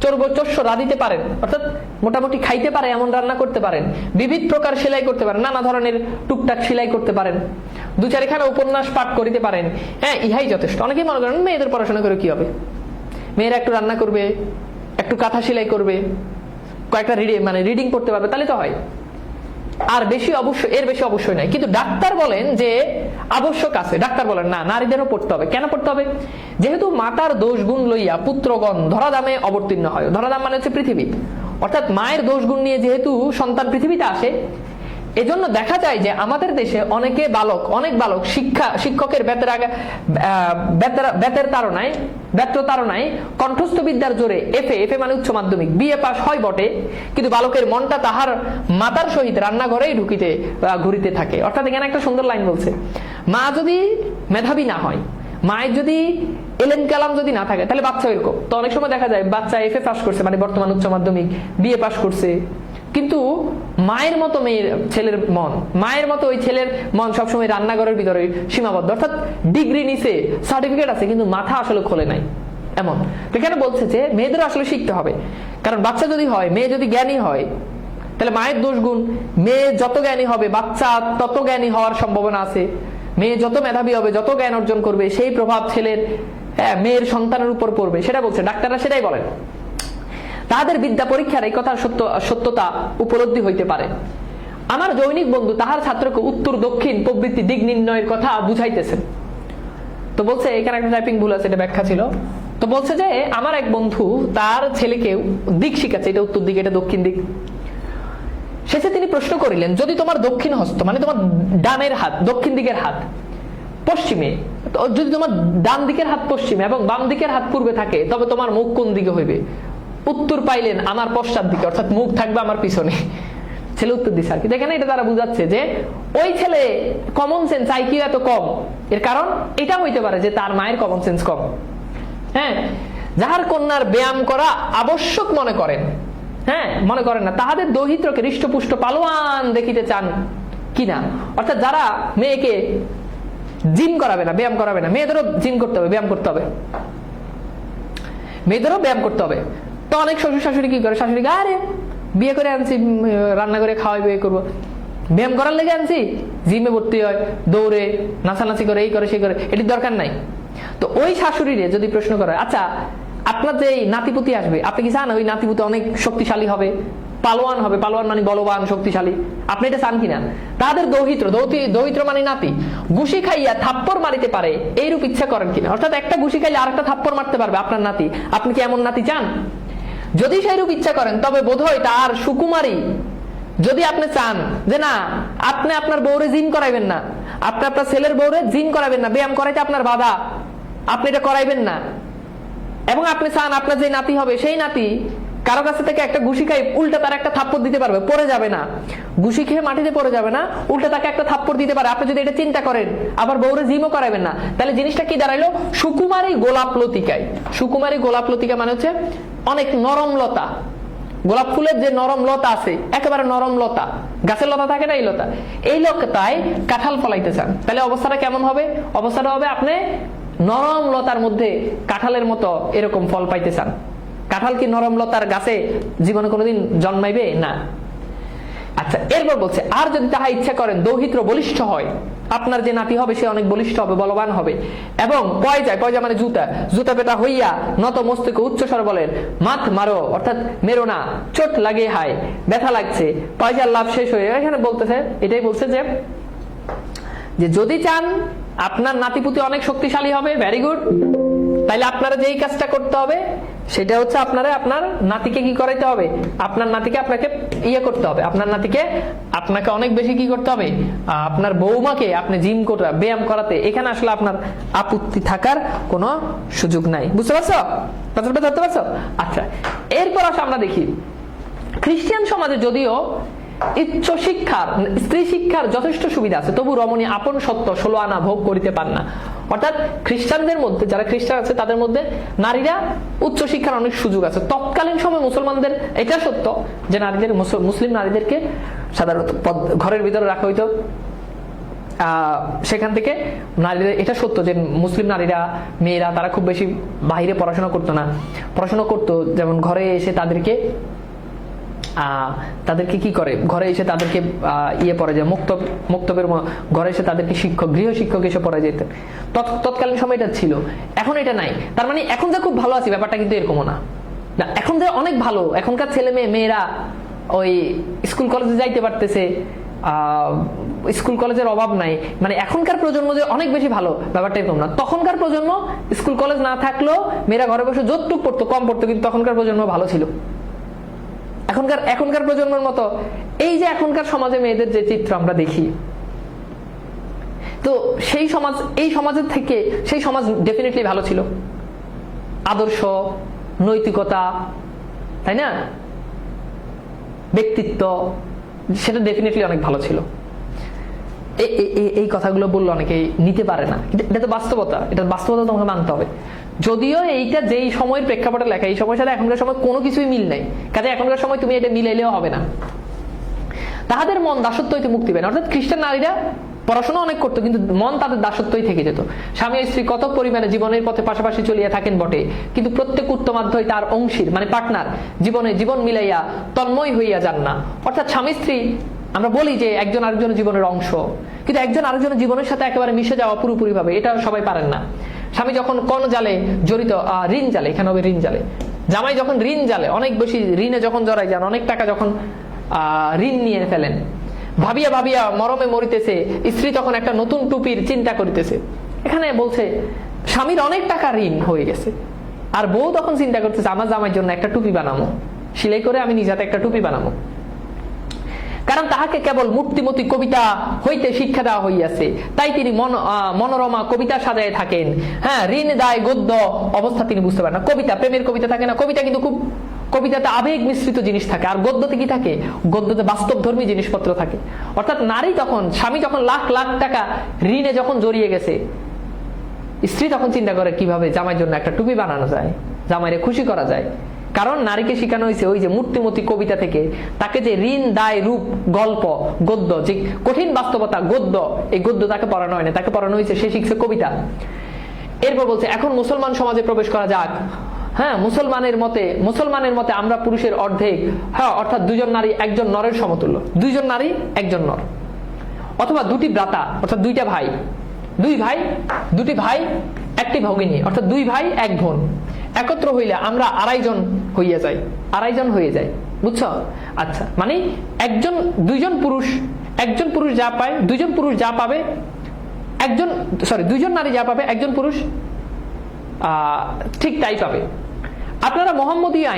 চর্বচস্য রাঁধিতে পারেন, অর্থাৎ মোটামুটি খাইতে পারে এমন রান্না করতে পারেন, বিবিধ প্রকার সেলাই করতে পারেন, নানা ধরনের টুকটাক সেলাই করতে পারেন, 2-4খানা উপন্যাস পাঠ করিতে পারেন, হ্যাঁ, ইহাই যথেষ্ট। অনেকেই মনে করেন মেয়েদের পড়াশোনা করে কি হবে, মেয়েরা একটু রান্না করবে, একটু কাঁথা সেলাই করবে, কয়েকটা রিডিং পড়তে পারবে, তাহলে তো হয়। আর এর বেশি অবশ্যই নাই। কিন্তু ডাক্তার বলেন যে আবশ্যক আছে, ডাক্তার বলেন না, নারীদেরও পড়তে হবে। কেন পড়তে হবে? যেহেতু মাতার দোষ গুণ লইয়া পুত্রগণ ধরাধামে অবতীর্ণ হয়। ধরাধাম মানে হচ্ছে পৃথিবী, অর্থাৎ মায়ের দোষ গুণ নিয়ে যেহেতু সন্তান পৃথিবীতে আসে, এজন্য দেখা যায় যে আমাদের দেশে অনেক বালক শিক্ষকের ব্যত্র তাড়নায় কণ্ঠস্থ বিদ্যার জোরে এফএ মানে উচ্চ মাধ্যমিক বিএ পাস হয় বটে, কিন্তু বালকের মনটা তাহার মাতার সহিত রান্নাঘরেই ঘুরিতে থাকে। অর্থাৎ এখানে একটা সুন্দর লাইন বলছে, মা যদি মেধাবী না হয়, মায়ের যদি এলেম কালাম যদি না থাকে তাহলে বাচ্চা এরকম। তো অনেক সময় দেখা যায় বাচ্চা এফএ পাস করছে, মানে বর্তমান উচ্চ মাধ্যমিক, বিএ পাস করছে, কিন্তু মায়ের মতো ছেলের মন, মায়ের মতো ওই ছেলের মন সবসময় রান্নাঘরের ভিতরে সীমাবদ্ধ, অর্থাৎ ডিগ্রি নিছে, সার্টিফিকেট আছে, কিন্তু মাথা আসলে খোলে নাই, এমন। তো এখানে বলছে যে মেয়েদের আসলে শিখতে হবে, কারণ বাচ্চা যদি হয়, মেয়ে যদি জ্ঞানী হয়, তাহলে মায়ের দোষ গুণ। মেয়ে যত জ্ঞানী হবে বাচ্চা তত জ্ঞানী হওয়ার সম্ভাবনা আছে। মেয়ে যত মেধাবী হবে, যত জ্ঞান অর্জন করবে, সেই প্রভাব ছেলের মেয়ের সন্তানের উপর পড়বে, সেটা বলছে ডাক্তাররা, সেটাই বলেন। তাহাদের বিদ্যা পরীক্ষার এই কথার সত্যতা উপলব্ধি হইতে পারে। আমার জৈনিক বন্ধু তাহার ছাত্রকে উত্তর দক্ষিণ প্রবৃত্তি দিক নির্ণয়ের কথা বুঝাইতেছেন। তো বলছে এখানে একটা টাইপিং ভুল আছে, এটা ব্যাখ্যা ছিল। তো বলছে যে আমার এক বন্ধু তার ছেলেকে দিক শিখাচ্ছে, এটা উত্তর দিক, এটা দক্ষিণ দিক। শেষে তিনি প্রশ্ন করিলেন, যদি তোমার দক্ষিণ হস্ত, মানে তোমার ডানের হাত, দক্ষিণ দিকের হাত পশ্চিমে, যদি তোমার ডান দিকের হাত পশ্চিমে এবং বাম দিকের হাত পূর্বে থাকে, তবে তোমার মুখ কোন দিকে হইবে? উত্তর পাইলেন আমার পশ্চাৎ দিকে, অর্থাৎ মুখ থাকবে আমার পিছনে। ছেলে উত্তর দিচ্ছে আর কি। দেখেন এটা তারা বুঝাচ্ছে যে ওই ছেলে কমন সেন্স আইকিউ এত কম, এর কারণ এটা হইতে পারে যে তার মায়ের কমন সেন্স কম। হ্যাঁ, যাহার কন্যার ব্যায়াম করা আবশ্যক মনে করেন, হ্যাঁ মনে করেন না, তাহাদের দৌহিত্রকে হৃষ্টপুষ্ট পালোয়ান দেখিতে চান কিনা, অর্থাৎ যারা মেয়েকে জিম করাবে না, ব্যায়াম করাবে না, মেয়েদেরও জিম করতে হবে, ব্যায়াম করতে হবে, মেয়েদেরও ব্যায়াম করতে হবে। তো অনেক শ্বশুর শাশুড়ি কি করে, শাশুড়িকে আরে বিয়ে করে আনছি, রান্না করে খাওয়াই, বিয়ে করবো, ব্যায়াম করার লেগে আনছি, জিমে ভর্তি হয়, দৌড়ে নাচানাচি করে, এই করে সেই করে, এটির দরকার নাই। তো ওই শাশুড়িরে যদি প্রশ্ন করে, আচ্ছা আপনার যে নাতিপুতি আসবে, আপনি কি চান ওই নাতিপুতি অনেক শক্তিশালী হবে, পালোয়ান হবে? পালোয়ান মানে বলবান, শক্তিশালী। আপনি এটা চান কিনা? তাদের দৌহিত্র মানে নাতি ঘুষি খাইয়া থাপ্পড় মারিতে পারে, এইরূপ ইচ্ছা করেন কিনা? অর্থাৎ একটা ঘুষি খাইলে আরেকটা থাপ্পড় মারতে পারবে আপনার নাতি, আপনি কি এমন নাতি চান? যদি সেইরূপ ইচ্ছা করেন তবে বোধহয় তার সুকুমারী। যদি আপনি চান যে না, আপনি আপনার বউরে জিম করাইবেন না, আপনি আপনার ছেলের বউরে জিম করাইবেন না, ব্যায়াম করাইতে আপনার বাধা, আপনি এটা করাইবেন না, এবং আপনি চান আপনার যে নাতি হবে সেই নাতি কারো কাছে থেকে একটা ঘুষি খাই উল্টা তার একটা থাপ্পড় দিতে পারবে, পড়ে যাবে না, ঘুষি খেয়ে মাটিতে পড়ে যাবে না, উল্টা তাকে একটা থাপ্পড় দিতে পারে। আপনি যদি এটা চিন্তা করেন, আবার বউরে জিমও করাবেন না, তাহলে জিনিসটা কি দাঁড়াইলো? সুকুমারী গোলাপ লতিকায়। সুকুমারী গোলাপ লতিকা মানে হচ্ছে অনেক নরম লতা, গোলাপ ফুলের যে নরম লতা আছে, একেবারে নরম লতা, গাছের লতা থাকে না, এই লতা, এই লতায় কাঁঠাল ফলাইতে চান, তাহলে অবস্থাটা কেমন হবে? অবস্থাটা হবে আপনি নরম লতার মধ্যে কাঁঠালের মতো এরকম ফল পাইতে চান। কাঁঠাল কি নরম লতার গাছে জীবনে কোনোদিন জন্মাইবে না? আচ্ছা, এরপর বলছে আর যদি তাহা ইচ্ছা করেন দৌহিত্র বলিষ্ঠ হয়, আপনার যে নাতি হবে সে অনেক বলিষ্ঠ হবে, বলবান হবে, এবং পয়জা মানে জুতা পেটা হইয়া নত মস্তকে উচ্চস্বর বলেন, মাথ মারো, অর্থাৎ মেরো না, চোট লাগে হায়, ব্যথা লাগছে, পয়সার লাভ শেষ হয়ে, এখানে বলতেছে এটাই বলছে যে যদি চান আপনার নাতিপুতি অনেক শক্তিশালী হবে, ভেরি গুড, তাইলে আপনারা যেই কাজটা করতে হবে সেটা হচ্ছে আপনার নাতিকে কি করাইতে হবে? আপনার নাতিকে আপনাকে করতে হবে, আপনার নাতিকে আপনাকে অনেক বেশি কি করতে হবে? আপনার বৌমাকে আপনি জিম করা, ব্যায়াম করাতে এখানে আসলে আপনার আপত্তি থাকার কোনো সুযোগ নাই। বুঝতে পারছো? ধরতে পারছো? আচ্ছা, এরপর আসলে আমরা দেখি খ্রিস্টান সমাজে যদিও উচ্চ শিক্ষার, স্ত্রী শিক্ষার যথেষ্ট সুবিধা আছে, তবু রমণী আপন সত্য 16 আনা ভোগ করিতে পান না। অর্থাৎ খ্রিস্টানদের মধ্যে, যারা খ্রিস্টান আছে তাদের মধ্যে নারীরা উচ্চ শিক্ষার অনেক সুযোগ আছে। তৎকালীন সময় মুসলমানদের এটা সত্য যে নারীদের, মুসলিম নারীদেরকে সাধারণত ঘরের ভিতরে রাখা হইতো, সেখান থেকে নারীদের এটা সত্য যে মুসলিম নারীরা, মেয়েরা তারা খুব বেশি বাইরে পড়াশোনা করতো না, পড়াশোনা করতো যেমন ঘরে এসে তাদেরকে কি করে, ঘরে এসে তাদেরকে পড়া যায়, মুক্তবের ঘরে এসে তাদেরকে গৃহ শিক্ষক এসে পড়া যেত। তৎকালীন সময় এটা ছিল, এখন এটা নাই। তার মানে এখন যে খুব ভালো আছি ব্যাপারটা কিন্তু এরকমও না, এখন যে অনেক ভালো, এখনকার ছেলে মেয়েরা ওই স্কুল কলেজে যাইতে পারতেছে, স্কুল কলেজের অভাব নাই, মানে এখনকার প্রজন্ম যে অনেক বেশি ভালো ব্যাপারটা এরকম না। তখনকার প্রজন্ম স্কুল কলেজ না থাকলেও মেয়েরা ঘরে বসে যতটুক পড়তো, কম পড়তো, কিন্তু তখনকার প্রজন্ম ভালো ছিল। এখনকার প্রজন্মের মতো এই যে এখনকার সমাজে মেয়েদের যে চিত্র আমরা দেখি, তো এই সমাজের থেকে সেই সমাজ ডেফিনেটলি ভালো ছিল, আদর্শ, নৈতিকতা, তাই না, ব্যক্তিত্ব, সেটা ডেফিনেটলি অনেক ভালো ছিল। এই কথাগুলো বললে অনেকেই নিতে পারে না, এটা তো বাস্তবতা, এটা বাস্তবতা তোমাকে মানতে হবে। যদিও এইটা যেই সময়ের প্রেক্ষাপটে লেখা, এই সময়ের সাথে এখনকার সময় কোনো কিছুই মিল নাই, কাজে এখনকার সময় তুমি এটা মিলাইলেও হবে না। তাহাদের মন দাসত্ব হইতে মুক্তি পায় না, অর্থাৎ খ্রিস্টান নারীরা পড়াশোনা অনেক করতো কিন্তু মন তাদের দাসত্বই থেকে যেত। স্বামী স্ত্রী কত পরিমাণে জীবনের পথে পাশাপাশি চলিয়া থাকেন বটে, কিন্তু প্রত্যেক উত্তমাধ্যই তার অংশীর মানে পার্টনার জীবনে জীবন মিলাইয়া তন্ময় হইয়া যান না। অর্থাৎ স্বামী স্ত্রী আমরা বলি যে একজন আরেকজনের জীবনের অংশ, কিন্তু একজন আরেকজনের জীবনের সাথে একেবারে মিশে যাওয়া পুরোপুরি ভাবে এটা সবাই পারেন না। স্বামী যখন কোন জালে জড়িত, ঋণ জালে, এখানে হবে ঋণ জালে, জামাই যখন ঋণ জালে অনেক বেশি ঋণে যখন জড়াই যান, অনেক টাকা যখন ঋণ নিয়ে ফেলেন, ভাবিয়া ভাবিয়া মরমে মরিতেছে, স্ত্রী তখন একটা নতুন টুপির চিন্তা করিতেছে। এখানে বলছে স্বামীর অনেক টাকা ঋণ হয়ে গেছে, আর বউ তখন চিন্তা করতেছে আমার জামাইয়ের জন্য একটা টুপি বানাবো, সেলাই করে আমি নিজে হাতে একটা টুপি বানাবো। কারণ তাহাকে কেবল মূর্তিমতী কবিতা হইতে শিক্ষা দেওয়া হইয়াছে, তাই তিনি মনোরমা কবিতা সাজায় থাকেন। হ্যাঁ, ঋণ দায় গদ্য অবস্থা তিনি বুঝতে পারেন না। কবিতা, প্রেমের কবিতা থাকে না, কবিতা কিন্তু খুব, কবিতাতে আবেগ মিশ্রিত জিনিস থাকে, আর গদ্যতে কি থাকে, গদ্যতে বাস্তবধর্মী জিনিসপত্র থাকে। অর্থাৎ নারী তখন, স্বামী যখন লাখ লাখ টাকা ঋণে যখন জড়িয়ে গেছে, স্ত্রী তখন চিন্তা করে কিভাবে জামাইয়ের জন্য একটা টুপি বানানো যায়, জামাইরে খুশি করা যায়। কারণ নারীকে শেখানো হয়েছে ওই যে মূর্তিমতী কবিতা থেকে, তাকে যে ঋণ দায় রূপ গল্প গদ্য, যে কঠিন বাস্তবতা গদ্য, এই গদ্য তাকে পড়ানো হয় না, তাকে পড়ানো হয়েছে, সে শিখছে কবিতা। এরপর বলছে এখন মুসলমান সমাজে প্রবেশ করা যাক। হ্যাঁ, মুসলমানের মতে আমরা পুরুষের অর্ধেক, হ্যাঁ, অর্থাৎ দুজন নারী একজন নরের সমতুল্য, দুইজন নারী একজন নর, অথবা দুটি ভ্রাতা অর্থাৎ দুইটা ভাই, দুটি ভাই একটি ভগিনী অর্থাৎ দুই ভাই এক বোন একত্র হইলে আমরা আড়াইজন হয়ে যাই, বুঝছো? আচ্ছা, মানে দুইজন পুরুষ যা পায়, দুইজন নারী যা পাবে একজন পুরুষ ঠিক তাই পাবে। আপনারা মোহাম্মদীয়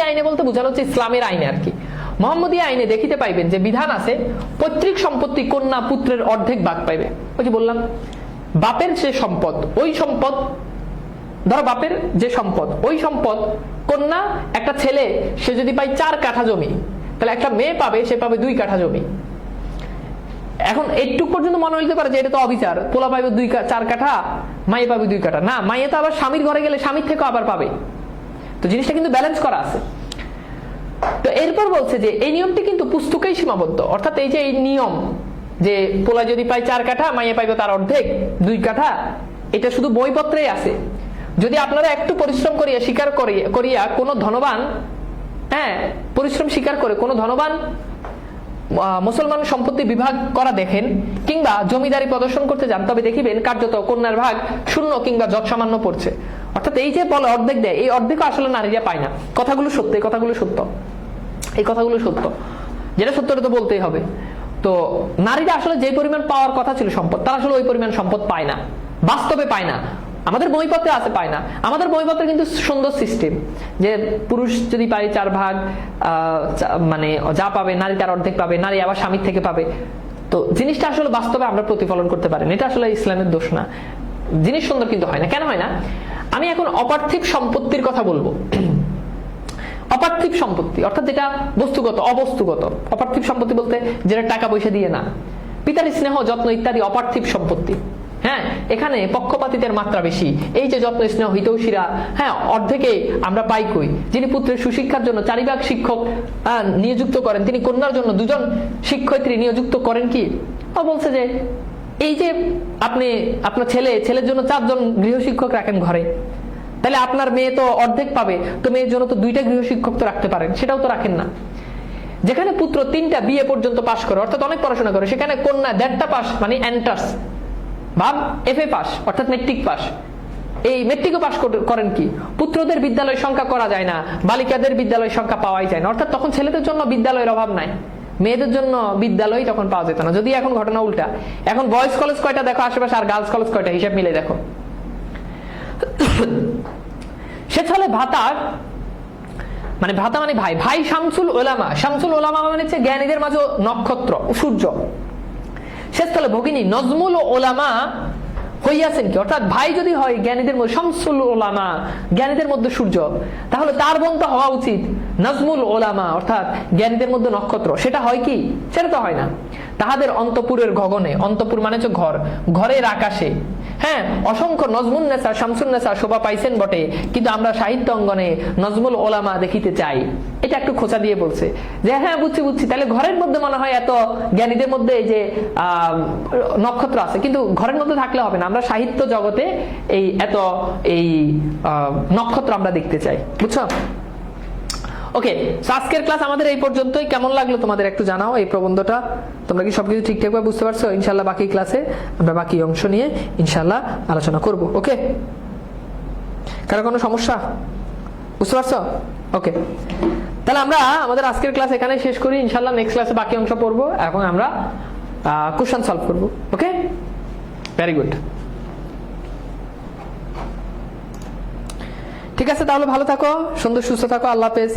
আইনে বলতে বোঝানো হচ্ছে ইসলামের আইনে আর কি। মোহাম্মদীয় আইনে দেখিতে পাইবেন যে বিধান আছে পৈতৃক সম্পত্তি কন্যা পুত্রের অর্ধেক ভাগ পাইবে। ওই যে বললাম বাপের যে সম্পদ, ওই সম্পদ, ধরো বাপের যে সম্পদ, ওই সম্পদ কন্যা, একটা ছেলে সে যদি পায় 4 কাঠা জমি, তাহলে একটা মেয়ে পাবে, সে পাবে 2 কাঠা জমি। এখন এইটুক পর্যন্ত মনে হইতে পারে যে এটা তো অবিচার, পোলা পাবে 4 কাঠা, মাইয়ে পাবে 2 কাঠা। না, মাইয়ে তো আবার স্বামীর ঘরে গেলে স্বামীর থেকেও আবার পাবে, তো জিনিসটা কিন্তু ব্যালেন্স করা আছে। তো এরপর বলছে যে এই নিয়মটি কিন্তু পুস্তকেই সীমাবদ্ধ, অর্থাৎ এই যে এই নিয়ম যে পোলা যদি পায় 4 কাঠা, মাইয়ে পাইবে তার অর্ধেক 2 কাঠা, এটা শুধু বইপত্রেই আছে। যদি আপনারা একটু পরিশ্রম করিয়া স্বীকার করিয়া কোনো ধনবান, হ্যাঁ, পরিশ্রম স্বীকার করে কোনো ধনবান মুসলমান সম্পত্তি বিভাগ করা দেখেন, কিংবা জমিদারি প্রদর্শন করতে যান, তবে দেখিবেন কার্যত কন্যার ভাগ 0 কিংবা যৎসামান্য পড়ছে। অর্থাৎ এই যে বলে অর্ধেক দেয়, এই অর্ধেক আসলে নারীরা পায় না। কথাগুলো সত্য, এই কথাগুলো সত্য, যেটা সত্য তো বলতেই হবে। তো নারীরা আসলে যে পরিমাণ পাওয়ার কথা ছিল সম্পদ, তারা আসলে ওই পরিমাণ সম্পদ পায় না, বাস্তবে পায় না। আমাদের বইপত্রে আছে, পায় না। আমাদের বইপত্রে কিন্তু সুন্দর সিস্টেম যে পুরুষ যদি পায় 4 ভাগ, মানে যা পাবে নারী তার অর্ধেক পাবে, নারী আবার স্বামীর থেকে পাবে। তো জিনিসটা আসলে বাস্তবে আমরা প্রতিফলন করতে পারি না, এটা আসলে ইসলামের দোষ না। জিনিস সুন্দর কিন্তু হয় না। কেন হয় না? আমি এখন অপার্থিব সম্পত্তির কথা বলবো। অপার্থিব সম্পত্তি অর্থাৎ যেটা বস্তুগত, অবস্তুগত। অপার্থিব সম্পত্তি বলতে যেটা টাকা পয়সা দিয়ে না, পিতার স্নেহ যত্ন ইত্যাদি অপার্থিব সম্পত্তি। হ্যাঁ, এখানে পক্ষপাতিত্বের মাত্রা বেশি। এই যে যত্ন স্নেহ হিতৈষীরা, হ্যাঁ, অর্ধেকে আমরা পাই কই। যিনি পুত্রের সুশিক্ষার জন্য 4 ভাগ শিক্ষক নিযুক্ত করেন, তিনি কন্যার জন্য 2 জন শিক্ষয়িত্রী নিযুক্ত করেন কি? ও বলছে যে এই যে আপনি আপনার ছেলের জন্য 4 জন গৃহশিক্ষক রাখেন ঘরে, তাহলে আপনার মেয়ে তো অর্ধেক পাবে, তো মেয়ের জন্য তো 2টা গৃহশিক্ষক তো রাখতে পারেন, সেটাও তো রাখেন না। যেখানে পুত্র 3টা বিএ পর্যন্ত পাশ করে, অর্থাৎ অনেক পড়াশোনা করে, সেখানে কন্যা 1.5টা পাস মানে এন্টার্স বা এফএ পাস অর্থাৎ মেট্রিক পাস। এই মেট্রিকও পাস করেন কি? পুত্রদের বিদ্যালয় সংখ্যা করা যায় না, বালিকাদের বিদ্যালয় সংখ্যা পাওয়াই যায় না। অর্থাৎ তখন ছেলেদের জন্য বিদ্যালয়ের অভাব নাই, মেয়েদের জন্য বিদ্যালয় তখন পাওয়া যেত না। যদি এখন ঘটনা উল্টা, এখন বয়েজ কলেজ কয়টা দেখো আশেপাশে, আর গার্লস কলেজ কয়টা, হিসাব মিলে দেখো। সে ছলে ভাতার মানে ভাতা মানে ভাই শামসুল ওলামা মানে হচ্ছে জ্ঞানীদের মাঝে নক্ষত্র, সূর্য। সে স্থলে ভগিনী নজমুল ওলামা হইয়াছেন কি? অর্থাৎ ভাই যদি হয় জ্ঞানীদের মধ্যে শামসুল ওলামা, জ্ঞানীদের মধ্যে সূর্য, তাহলে তার বোন তো হওয়া উচিত নজমুল ওলামা অর্থাৎ জ্ঞানীদের মধ্যে নক্ষত্র। সেটা হয় কি? সেটা তো হয় না। তাহাদের অন্তপুরের গগনে, অন্তপুর মানে হচ্ছে ঘর, ঘরের আকাশে, হ্যাঁ, অসংখ্য নজমুন্নেসা শামসুন্নেসা শোভা পাইছেন বটে, কিন্তু আমরা সাহিত্য অঙ্গনে নজমুল ওলামা দেখিতে চাই। এটা একটু খোঁচা দিয়ে বলছে যে হ্যাঁ বুঝছি বুঝছি, তাহলে ঘরের মধ্যে মনে হয় এত জ্ঞানীদের মধ্যে এই যে নক্ষত্র আছে, কিন্তু ঘরের মধ্যে থাকলে হবে না, আমরা সাহিত্য জগতে এই এত এই নক্ষত্র আমরা দেখতে চাই। বুঝছো? ওকে, আজকের ক্লাস আমাদের এই পর্যন্তই। কেমন লাগলো তোমাদের একটু জানাও এই প্রবন্ধটা? তোমরা কি সবকিছু ঠিকঠাক ভাবে বুঝতে পারছো? ইনশাল্লাহ বাকি ক্লাসে আমরা বাকি অংশ নিয়ে ইনশাল্লাহ আলোচনা করব। ওকে, কারো কোনো সমস্যা? বুঝতে পারছো? ওকে, তাহলে আমরা আমাদের আজকের ক্লাস এখানে শেষ করি। ইনশাল্লাহ নেক্সট ক্লাসে বাকি অংশ পড়বো, এখন আমরা কোশ্চেন সলভ করব। ওকে, ভেরি গুড। ঠিক আছে, তাহলে ভালো থাকো, সুন্দর সুস্থ থাকো, আল্লাহ হাফেজ।